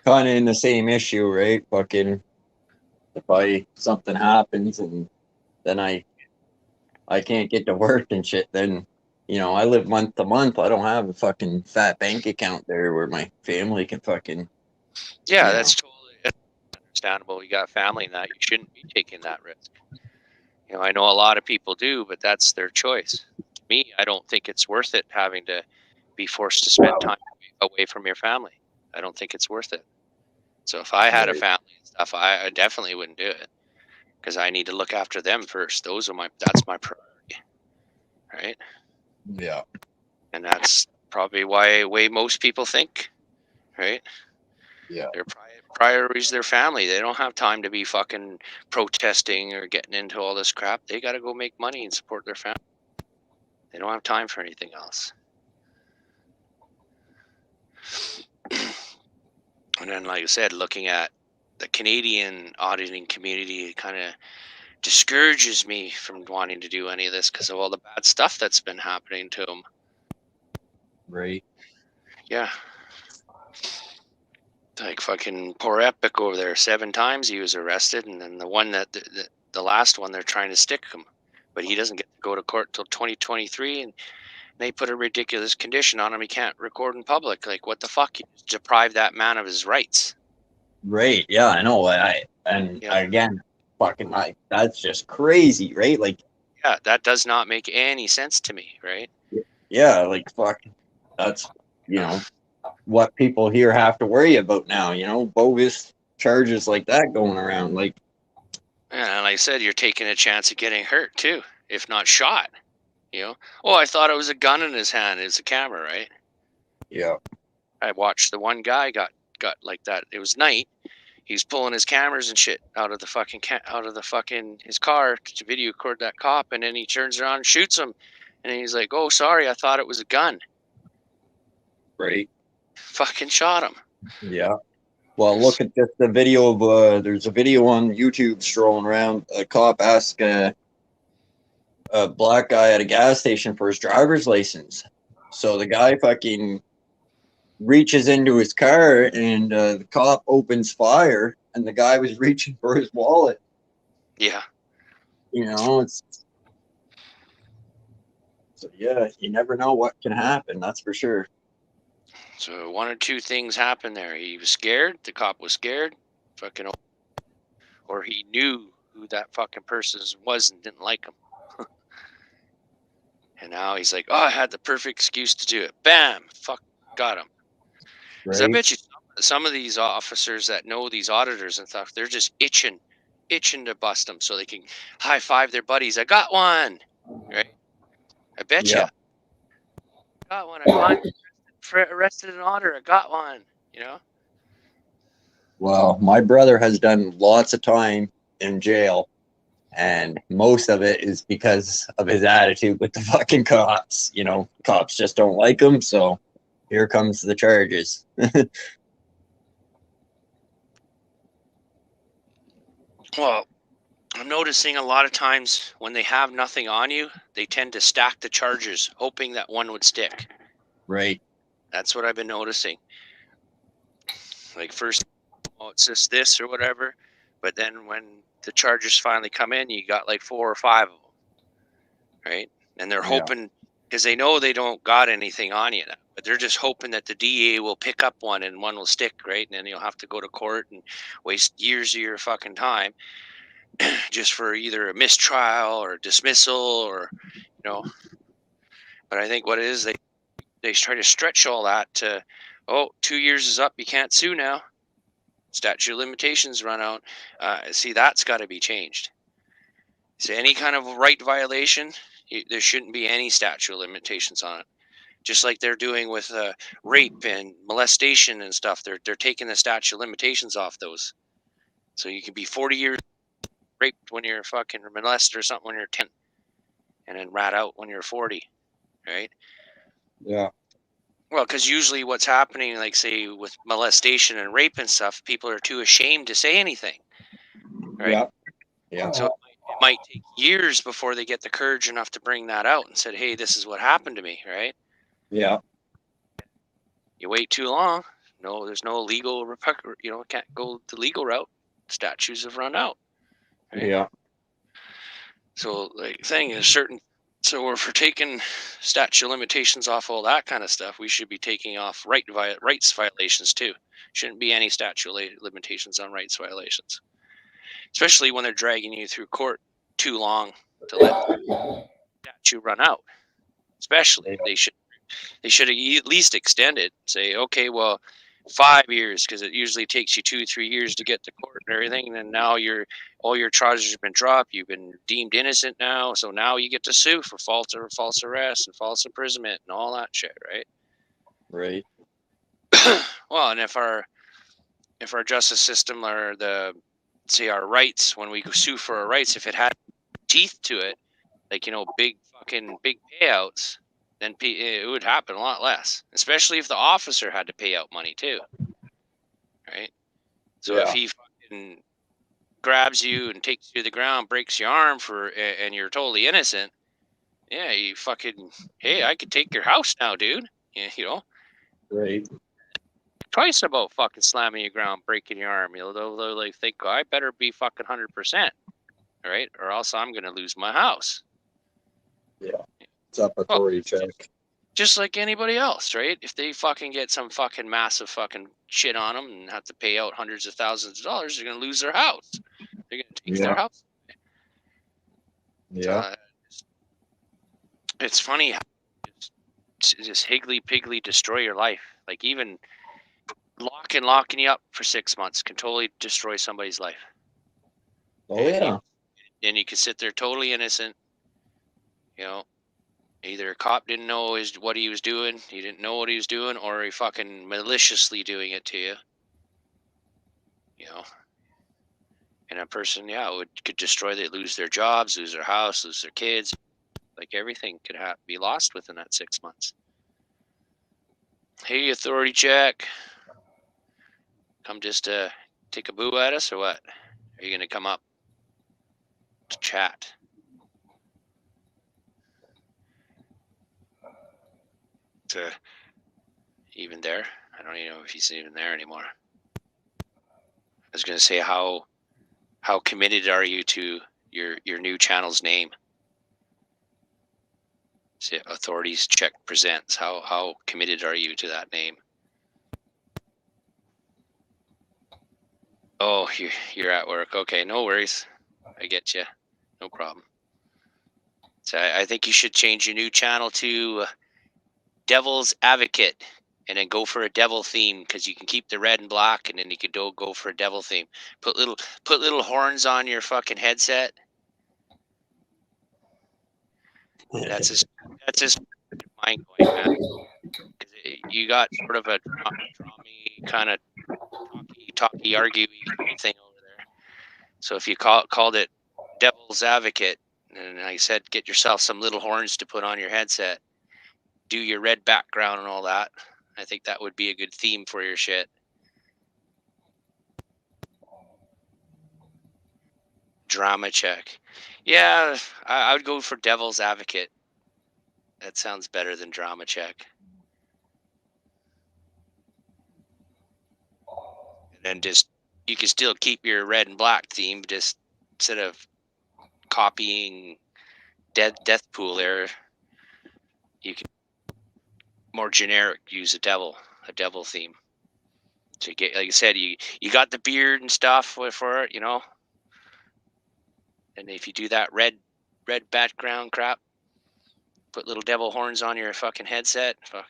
Kind of in the same issue, right? Fucking, if something happens and then I can't get to work and shit, then I live month to month. I don't have a fucking fat bank account there where my family can fucking. Yeah, that's totally understandable. You got a family and that you shouldn't be taking that risk. I know a lot of people do, but that's their choice. Me, I don't think it's worth it having to be forced to spend time away from your family. I don't think it's worth it. So if I had a family and stuff, I definitely wouldn't do it because I need to look after them first. That's my priority, right? Yeah. And that's probably way most people think, right? Yeah. Their priorities, their family. They don't have time to be fucking protesting or getting into all this crap. They got to go make money and support their family. They don't have time for anything else. And then, like I said, looking at the Canadian auditing community, it kind of discourages me from wanting to do any of this because of all the bad stuff that's been happening to them. Right. Yeah. Like fucking poor Epic over there, 7 times he was arrested, and then the one the last one they're trying to stick him, but he doesn't get to go to court till 2023, and they put a ridiculous condition on him. He can't record in public. Like, what the fuck? You deprive that man of his rights. Right. Yeah, I know. Again, fucking that's just crazy, right? Like, yeah, that does not make any sense to me, right? Yeah, like fuck. That's what people here have to worry about now. Bogus charges like that going around. Like, and like I said, you're taking a chance of getting hurt too, if not shot. Oh, I thought it was a gun in his hand. It's a camera, right? Yeah. I watched the one guy got like that. It was night. He's pulling his cameras and shit out of the fucking his car to video record that cop, and then he turns around and shoots him, and he's like, "Oh, sorry, I thought it was a gun." Right. Fucking shot him. Yeah. Well, look at just the video of there's a video on YouTube strolling around. A cop asked a black guy at a gas station for his driver's license. So the guy fucking reaches into his car, and the cop opens fire, and the guy was reaching for his wallet. Yeah. So yeah, you never know what can happen. That's for sure. So one or two things happened there. He was scared. The cop was scared. Or he knew who that fucking person was and didn't like him. And now he's like, "Oh, I had the perfect excuse to do it." Bam! Fuck, got him. Because I bet you some of these officers that know these auditors and stuff, they're just itching to bust them so they can high five their buddies. I got one, right? I bet you. Got one. I arrested an auditor. I got one. Well, my brother has done lots of time in jail, and most of it is because of his attitude with the fucking cops. Cops just don't like him, so here comes the charges. Well, I'm noticing a lot of times when they have nothing on you, they tend to stack the charges, hoping that one would stick. Right. That's what I've been noticing. Like first oh, it's just this or whatever. But then when the charges finally come in, you got like 4 or 5 of them, right? And they're hoping, because they know they don't got anything on you, but they're just hoping that the DA will pick up one and one will stick, right? And then you'll have to go to court and waste years of your fucking time just for either a mistrial or dismissal or, you know. But I think what it is, they try to stretch all that to, 2 years is up, you can't sue now. Statute of limitations run out. See, that's got to be changed. So any kind of right violation, there shouldn't be any statute of limitations on it. Just like they're doing with rape and molestation and stuff, they're taking the statute of limitations off those. So you can be 40 years raped when you're fucking molested or something when you're 10, and then rat out when you're 40, right? Yeah. Well, because usually what's happening, like say with molestation and rape and stuff, people are too ashamed to say anything, right? Yeah. Yeah. So it might take years before they get the courage enough to bring that out and said, hey, this is what happened to me, right? Yeah. You wait too long, no, there's no legal, can't go the legal route. Statutes have run out, right? Yeah. So like thing is certain. So if we're taking statute of limitations off all that kind of stuff, we should be taking off rights violations too. Shouldn't be any statute of limitations on rights violations, especially when they're dragging you through court too long to let the statute run out. Especially they should at least extend it. Say, okay, well, 5 years, because it usually takes you 2-3 years to get to court and everything. And now all your charges have been dropped. You've been deemed innocent now, so now you get to sue for false arrest and false imprisonment and all that shit, right? Right. Well, and if our justice system or our rights, when we sue for our rights, if it had teeth to it, like big payouts, then it would happen a lot less, especially if the officer had to pay out money too, right? So if he fucking grabs you and takes you to the ground, breaks your arm and you're totally innocent, yeah, you fucking, hey, I could take your house now, dude. Yeah, Right. twice about fucking slamming your ground, breaking your arm. They'll like think, oh, I better be fucking 100%, right? Or else I'm gonna lose my house. Yeah. It's up authority check. Just like anybody else, right? If they fucking get some fucking massive fucking shit on them and have to pay out hundreds of thousands of dollars, they're going to lose their house. They're going to take their house. Yeah. It's funny how just higgly-piggly destroy your life. Like even locking you up for 6 months can totally destroy somebody's life. Oh, yeah. And you can sit there totally innocent, either a cop didn't know what he was doing, he didn't know what he was doing, or he fucking maliciously doing it to you. And a person, could destroy, they lose their jobs, lose their house, lose their kids. Like everything could be lost within that 6 months. Hey, authority check. Come just to take a boo at us or what? Are you going to come up to chat? Even there? I don't even know if he's even there anymore. I was going to say, how committed are you to your new channel's name? Say, authorities check presents. How committed are you to that name? Oh, you're at work. Okay, no worries. I get you. No problem. So I think you should change your new channel to Devil's Advocate, and then go for a devil theme, because you can keep the red and black, and then you could go for a devil theme. Put little horns on your fucking headset. That's just mind going, man. You got sort of a drama kind of talky arguey thing over there. So if you called it Devil's Advocate, and I said, get yourself some little horns to put on your headset, do your red background and all that, I think that would be a good theme for your shit. Drama check. Yeah, I would go for Devil's Advocate. That sounds better than drama check. And then just you can still keep your red and black theme, just instead of copying Death Pool there, you can more generic use a devil theme. So you get, like I said, you got the beard and stuff for it, and if you do that red background crap, put little devil horns on your fucking headset. Fuck.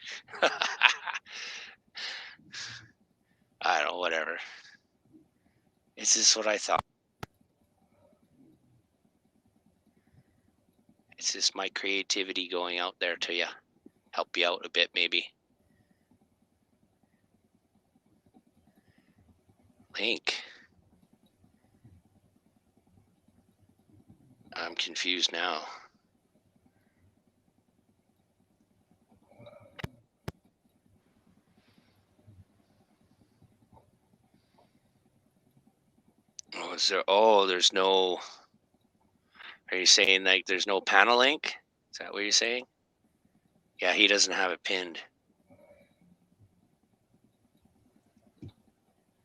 I don't know, whatever. It's just what I thought. It's just my creativity going out there to you. Help you out a bit, maybe. Link. I'm confused now. Oh, there's no. Are you saying like there's no panel link? Is that what you're saying? Yeah, he doesn't have it pinned.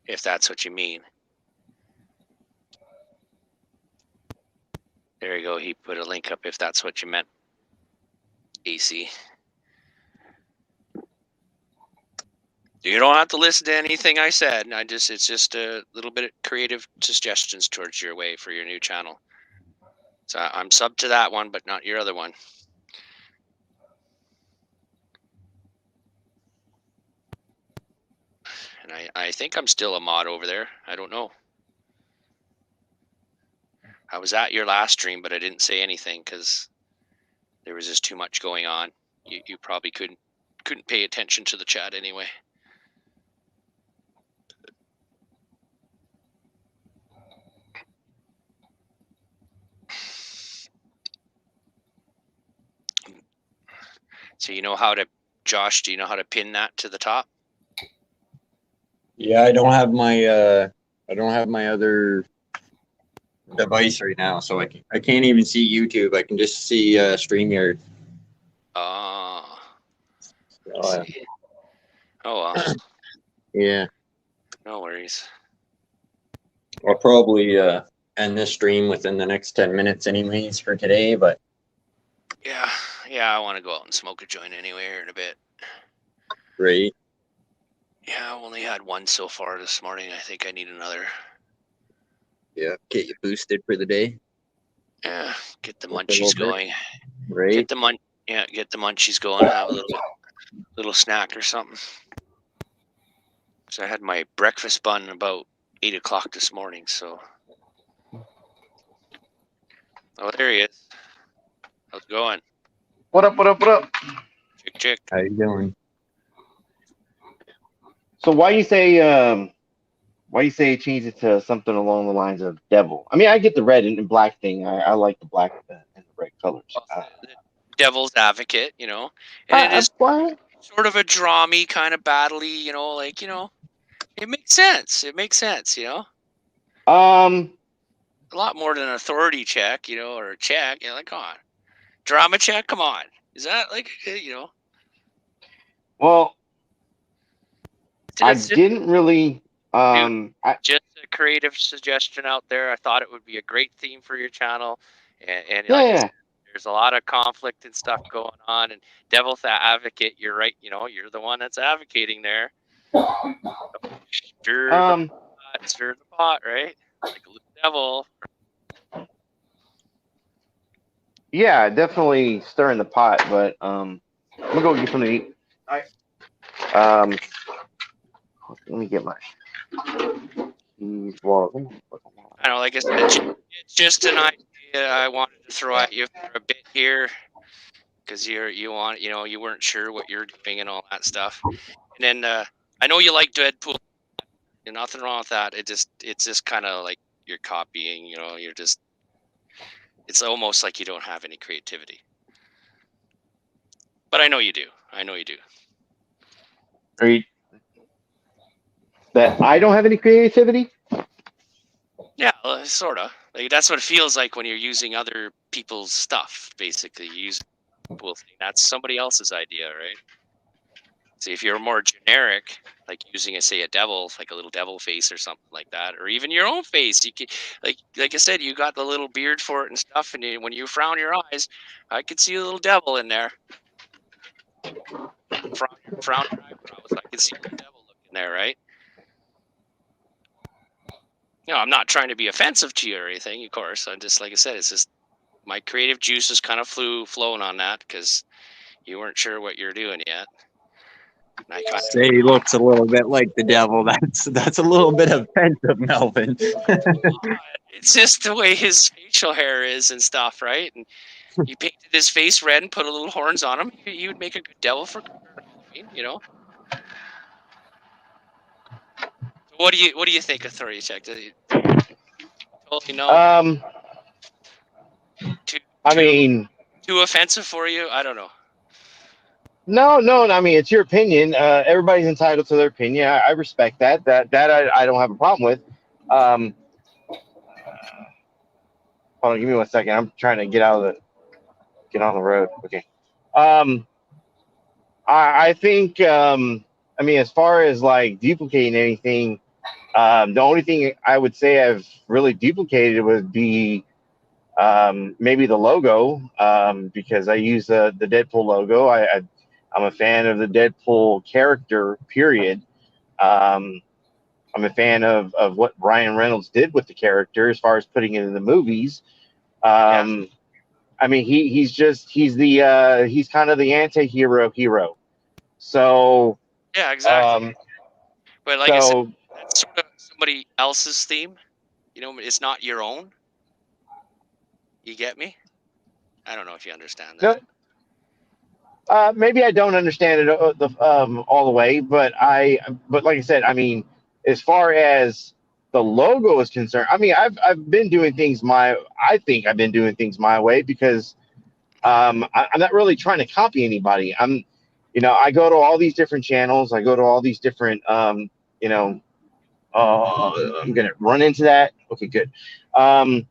If that's what you mean. There you go. He put a link up if that's what you meant. AC. You don't have to listen to anything I said. It's just a little bit of creative suggestions towards your way for your new channel. So I'm sub to that one, but not your other one. And I think I'm still a mod over there. I don't know. I was at your last stream, but I didn't say anything because there was just too much going on. You probably couldn't pay attention to the chat anyway. So Josh, do you know how to pin that to the top? Yeah, I don't have my other device right now, so I can't even see YouTube. I can just see StreamYard. Oh. Oh well. Yeah. No worries. I'll probably end this stream within the next 10 minutes anyways for today, but Yeah, I want to go out and smoke a joint anyway in a bit. great. Yeah, I've only had one so far this morning. I think I need another. Yeah, get you boosted for the day. Yeah, get the munchies going. Right. Get the munchies going. Have a little snack or something. So I had my breakfast bun about 8 o'clock this morning. So, oh, there he is. How's it going? What up? Chick. How you doing? So why you say change it to something along the lines of devil? I mean, I get the red and black thing. I like the black and the red colors. Devil's advocate, and it is Well, sort of a drammy kind of battle-y, it makes sense. A lot more than an authority check, or a check. Like, come on. Drama check, come on. Is that like, Well, I Just didn't really. just a creative suggestion out there. I thought it would be a great theme for your channel, and Yeah, like I yeah. said, there's a lot of conflict and stuff going on. And devil's advocate, you're right. You're the one that's advocating there. Stir the pot, right? Like a little devil. Yeah, definitely stirring the pot. But I'm gonna go get something to eat. All right. Let me get my cheese wall. I don't know, like I said, it's just an idea I wanted to throw at you for a bit here, because you weren't sure what you're doing and all that stuff. And then I know you like Deadpool. There's nothing wrong with that. It's just kind of like you're copying. It's almost like you don't have any creativity. But I know you do. That I don't have any creativity? Yeah, sort of. Like, that's what it feels like when you're using other people's stuff. Basically, you use Deadpool thing. That's somebody else's idea, right? See, if you're more generic, like using a devil, like a little devil face or something like that, or even your own face, you can, like I said, you got the little beard for it and stuff, and when you frown your eyes, I could see a little devil in there. Frown your eyebrows, I can see a little devil looking there, right? I'm not trying to be offensive to you or anything, of course. I'm just, like I said, it's just my creative juices kind of flowing on that because you weren't sure what you're doing yet. And I kind of Say he looks a little bit like the devil. That's a little bit offensive, Melvin. It's just the way his facial hair is and stuff, right? And you painted his face red and put a little horns on him. He would make a good devil for Halloween, So what do you think, Authority Check? Totally no. I mean, too offensive for you? I don't know. No. I mean, it's your opinion. Everybody's entitled to their opinion. I respect that. That I don't have a problem with. Hold on, give me 1 second. I'm trying to get on the road. Okay. I think. I mean, as far as like duplicating anything, the only thing I would say I've really duplicated would be maybe the logo, because I use the Deadpool logo. I'm a fan of the Deadpool character, period. I'm a fan of what Ryan Reynolds did with the character as far as putting it in the movies. I mean, he's kind of the anti-hero hero. So yeah, exactly. But like I said, that's sort of somebody else's theme. It's not your own. You get me? I don't know if you understand that. Maybe I don't understand it all the way, but like I said, I mean, as far as the logo is concerned, I mean, I've been doing things I think I've been doing things my way because I'm not really trying to copy anybody. I go to all these different channels. I go to all these different, I'm gonna run into that. Okay, good. I'm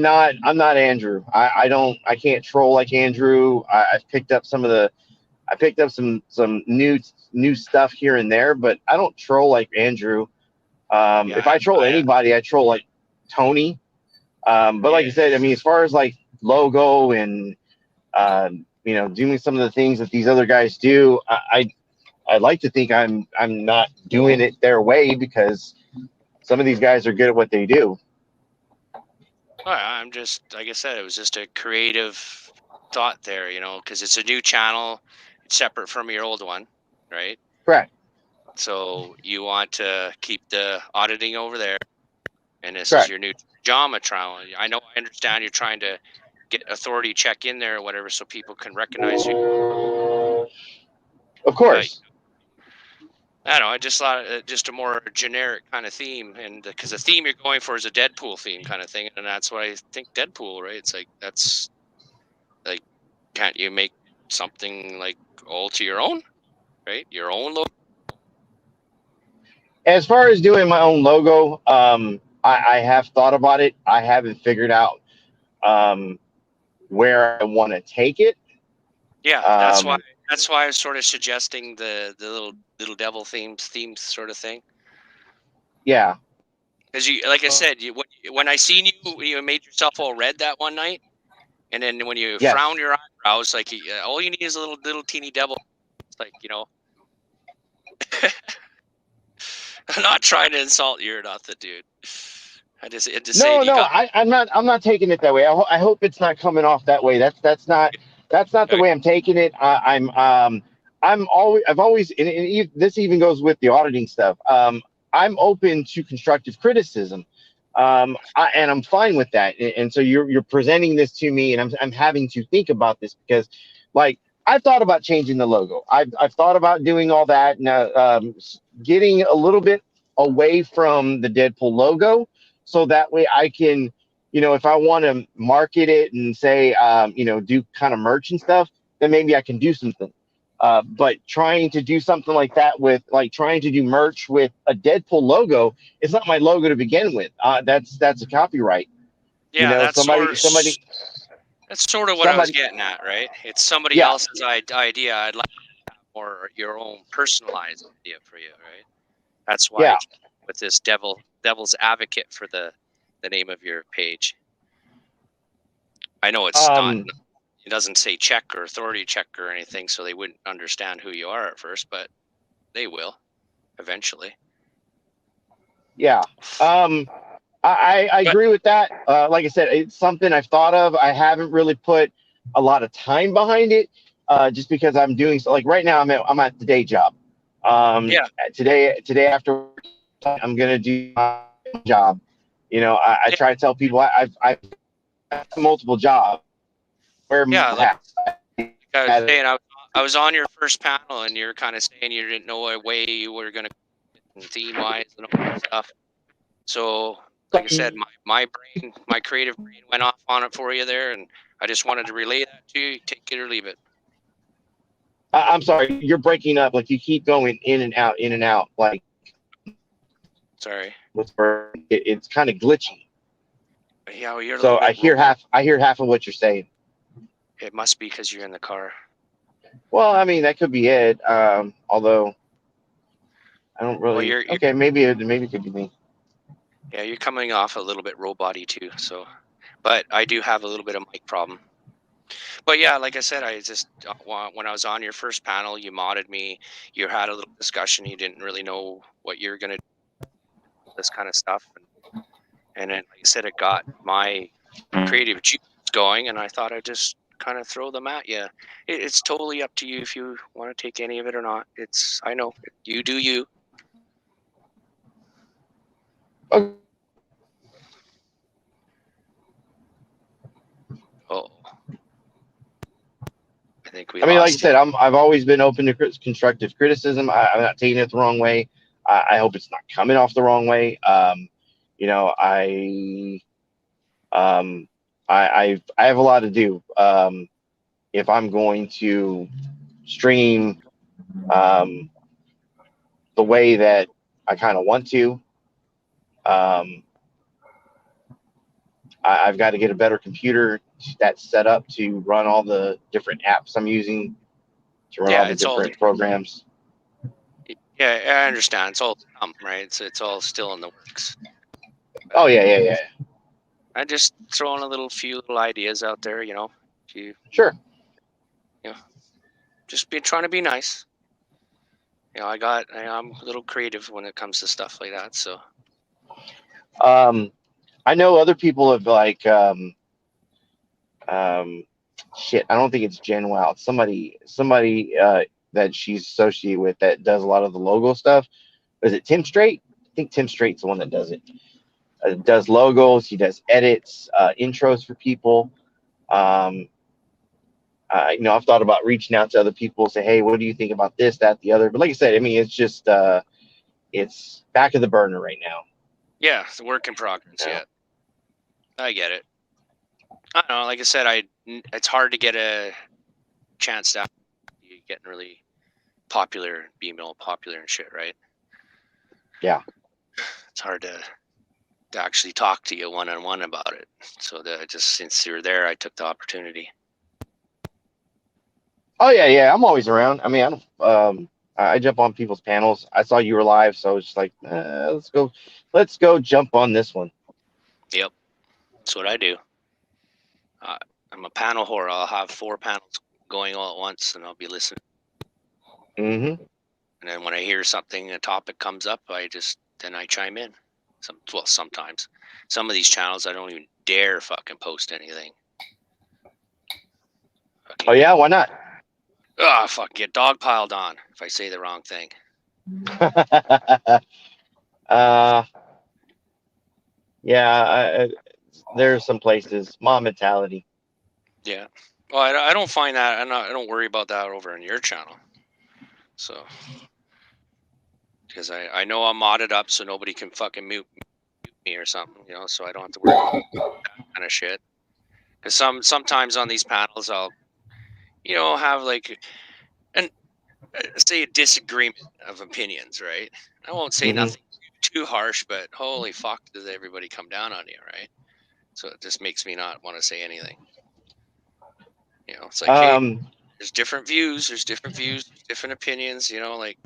not Andrew. I can't troll like Andrew. I've picked up some new stuff here and there, but I don't troll like Andrew. If I troll anybody, I troll like Tony. But like I said, I mean, as far as like logo and doing some of the things that these other guys do, I like to think I'm not doing it their way because some of these guys are good at what they do. Well, I'm just, like I said, it was just a creative thought there, because it's a new channel. It's separate from your old one, right? Correct. So you want to keep the auditing over there, and this is your new drama trial. I understand you're trying to get Authority Check in there or whatever so people can recognize you. Of course. I don't know. I just thought just a more generic kind of theme, and because the theme you're going for is a Deadpool theme kind of thing, and that's why I think Deadpool, right? It's like that's like, can't you make something like all to your own, right? Your own logo. As far as doing my own logo, I have thought about it. I haven't figured out where I want to take it. Yeah, that's why I was sort of suggesting the little devil theme sort of thing. Yeah. Because you, like I said, when I seen you made yourself all red that one night, and then when you frown your eyebrows, like all you need is a little teeny devil. It's like, I'm not trying to insult you or nothing, dude. I'm not taking it that way. I hope it's not coming off that way. That's not the way I'm taking it. I've always, and this even goes with the auditing stuff. I'm open to constructive criticism, and I'm fine with that. And so you're presenting this to me, and I'm having to think about this because, like, I've thought about changing the logo. I've thought about doing all that, and getting a little bit away from the Deadpool logo, so that way I can, if I want to market it and say, do kind of merch and stuff, then maybe I can do something. But trying to do something like that with, like, trying to do merch with a Deadpool logo, it's not my logo to begin with. That's a copyright. Yeah, that's somebody. That's sort of what I was getting at, right? It's somebody else's idea. I'd like to have more your own personalized idea for you, right? That's why Yeah. I came up with this devil's advocate for the name of your page. I know it's not. It doesn't say check or authority check or anything, so they wouldn't understand who you are at first, but they will eventually. Yeah. I agree with that. Like I said, it's something I've thought of. I haven't really put a lot of time behind it, just because I'm doing so. Like right now, I'm at the day job. Yeah. Today after I'm gonna do my job. You know, I try to tell people I've multiple jobs. Wear Yeah, like I was multiple saying, I was on your first panel, and you're kind of saying you didn't know what way you were going to theme wise and all that stuff. So, like I said, my brain, my creative brain went off on it for you there, and I just wanted to relay that to you. Take it or leave it. I'm sorry, you're breaking up. Like you keep going in and out, in and out. Like Sorry. It's kind of glitchy. Yeah, well, you're a So little bit. I hear half of what you're saying. It must be because you're in the car. Well, I mean that could be it. Although I don't really. Well, Okay, maybe it could be me. Yeah, you're coming off a little bit robot-y too. So, but I do have a little bit of mic problem. But yeah, like I said, I just when I was on your first panel, you modded me. You had a little discussion. You didn't really know what you're gonna do, this kind of stuff, and then like I said, it got my creative juice going, and I thought I'd just kind of throw them at you. It's totally up to you if you want to take any of it or not. I know you do you. Okay. Oh, I think we. I mean, like I lost said, you. I've always been open to constructive criticism. I'm not taking it the wrong way. I hope it's not coming off the wrong way. You know, I have a lot to do. If I'm going to stream the way that I kind of want to, I've got to get a better computer that's set up to run all the different apps I'm using, to run all Yeah, the it's all. different programs. Yeah, I understand. It's all to come, right? It's all still in the works. Oh yeah. I just throwing a few little ideas out there, you know. Sure. Just trying to be nice. You know, I'm a little creative when it comes to stuff like that. So I know other people have like shit. I don't think it's Jen Wow. Somebody that she's associated with that does a lot of the logo stuff. Is it Tim Straight? I think Tim Straight's the one that does it. Does logos. He does edits, intros for people. You know, I've thought about reaching out to other people, say, hey, what do you think about this, that, the other? But like I said, I mean, it's just it's back of the burner right now. yeah, it's a work in progress. Yeah, I get it. I don't know. Like I said, it's hard to get a chance to you getting really popular, being all popular and shit, right? Yeah. It's hard to actually talk to you one-on-one about it. So since you're there, I took the opportunity. Oh yeah. I'm always around. I mean, I jump on people's panels. I saw you were live, so I was just like, let's go jump on this one. Yep, that's what I do. I'm a panel whore. I'll have 4 panels going all at once, and I'll be listening. Mm-hmm. And then when I hear something, a topic comes up, I chime in. Sometimes. Some of these channels, I don't even dare fucking post anything. Oh yeah, why not? Fuck, get dog piled on if I say the wrong thing. Yeah, there's some places mom mentality. Yeah. Well, I don't find that. I don't worry about that over on your channel. So, because I know I'm modded up, so nobody can fucking mute me or something, you know. So I don't have to worry about that kind of shit. Because sometimes on these panels, I'll, you know, have like say a disagreement of opinions, right? I won't say nothing too harsh, but holy fuck, does everybody come down on you, right? So it just makes me not want to say anything. You know, it's like, hey, there's different views. There's different views, different opinions. You know, like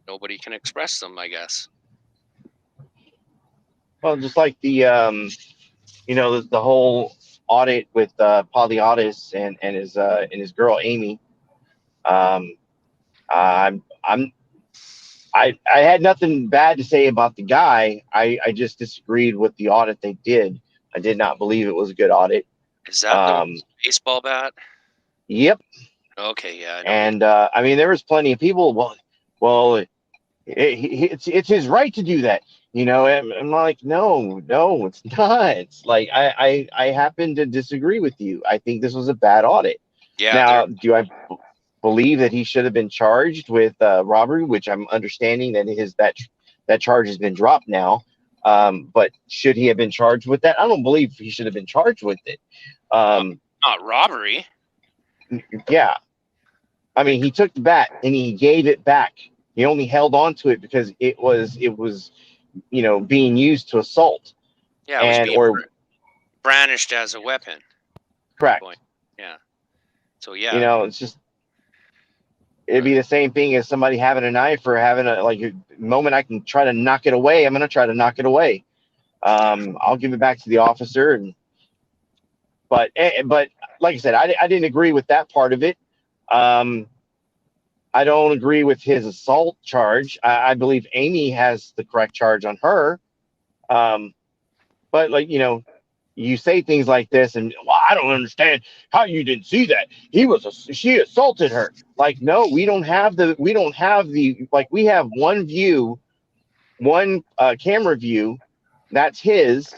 nobody can express them, I guess. Well, just like the the whole audit with Polyaudis and his girl Amy. Um, I had nothing bad to say about the guy. I just disagreed with the audit they did. I did not believe it was a good audit. Is that the baseball bat? Yep. Okay, yeah. I know. And I mean, there was plenty of people. Well, it's his right to do that. You know, I'm like, no, it's not. It's like I happen to disagree with you. I think this was a bad audit. Yeah. Now, do I believe that he should have been charged with robbery, which I'm understanding that that charge has been dropped now. But should he have been charged with that? I don't believe he should have been charged with it. Not robbery. Yeah. I mean, he took the bat and he gave it back. He only held on to it because it was being used to assault. Yeah, it was being brandished as a weapon. Correct. Yeah. So yeah. It'd be the same thing as somebody having a knife or having a moment I can try to knock it away. I'm going to try to knock it away. I'll give it back to the officer. But like I said, I didn't agree with that part of it. I don't agree with his assault charge. I believe Amy has the correct charge on her. But you say things like this, and I don't understand how you didn't see that. She assaulted her. Like, no, we don't have the we have one view, one camera view. That's his.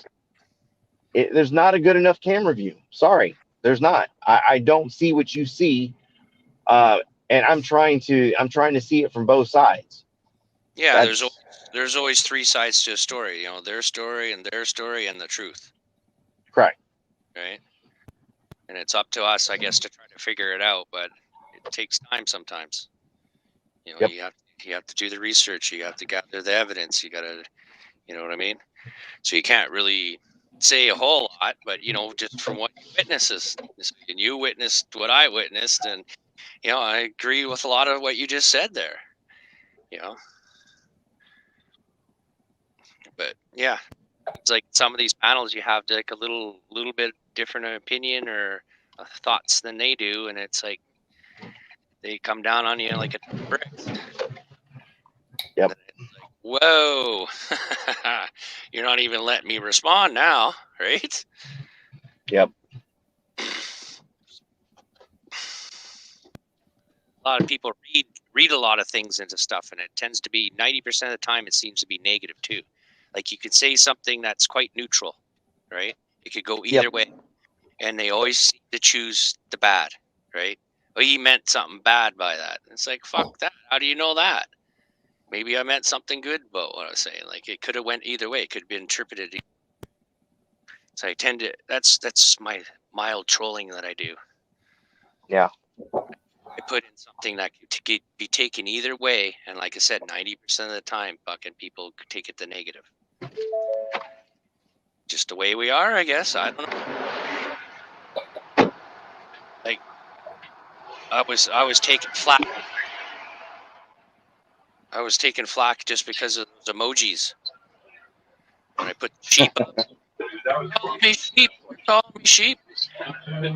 There's not a good enough camera view. Sorry, there's not. I don't see what you see. And I'm trying to see it from both sides. Yeah, there's always three sides to a story. Their story and the truth. Correct. Right. And it's up to us, I guess, to try to figure it out. But it takes time sometimes. Yep. You have to do the research. You have to gather the evidence. You got to, you know what I mean? So you can't really say a whole lot, but just from what you witnesses, and you witnessed what I witnessed, and I agree with a lot of what you just said there. But yeah, it's like some of these panels you have like a little bit different opinion or thoughts than they do, and it's like they come down on you like a brick. Yep. Like, whoa, you're not even letting me respond now, right? Yep. A lot of people read a lot of things into stuff, and it tends to be 90% of the time it seems to be negative too. Like you could say something that's quite neutral, right? It could go either way, and they always seem to choose the bad, right? Oh, he meant something bad by that. It's like, fuck that. How do you know that? Maybe I meant something good about what I was saying. Like it could have went either way. It could be interpreted. So I tend to. That's my mild trolling that I do. Yeah. I put in something that could be taken either way, and like I said, 90% of the time, fucking people could take it the negative. Just the way we are, I guess. I don't know. Like I was taking flack. I was taking flack just because of those emojis. When I put sheep up. Call me sheep. Call me sheep.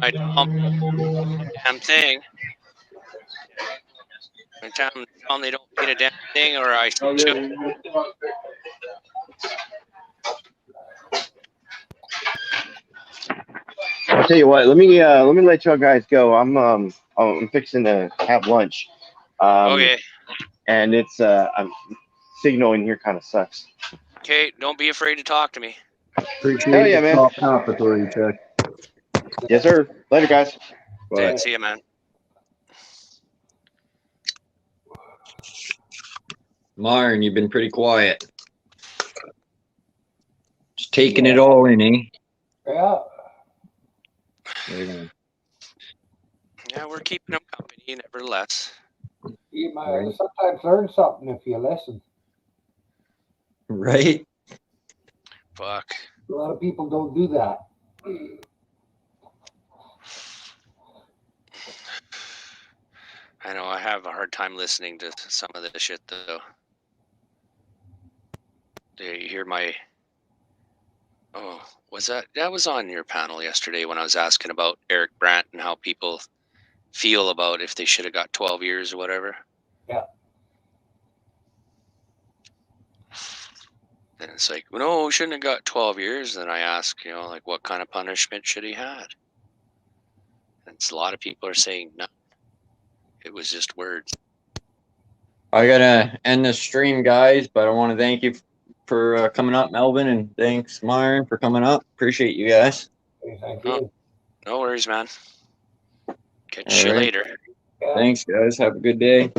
I tell them damn thing. I tell them they don't get a damn thing, or I shoot you. I'll tell you what. Let me let y'all guys go. I'm fixing to have lunch. Okay. And it's I'm signaling here kind of sucks. Okay, don't be afraid to talk to me. Appreciate the man. Compensatory check. Yes, sir. Later, guys. Bye. See you, man. Myron, you've been pretty quiet. Just taking it all in, eh? Yeah. Yeah, we're keeping them company, nevertheless. You might sometimes learn something if you listen. Right? Fuck. A lot of people don't do that. I know I have a hard time listening to some of this shit though. Do you hear my? Oh, was that was on your panel yesterday when I was asking about Eric Brandt and how people feel about if they should have got 12 years or whatever. Yeah. And it's like, no, we shouldn't have got 12 years. Then I ask, like, what kind of punishment should he had? And it's a lot of people are saying no. It was just words. I gotta end the stream, guys, but I want to thank you for coming up, Melvin, and thanks, Myron, for coming up. Appreciate you guys. Hey, thank Oh. you. No worries, man. Catch All you right. later. Yeah. Thanks, guys. Have a good day.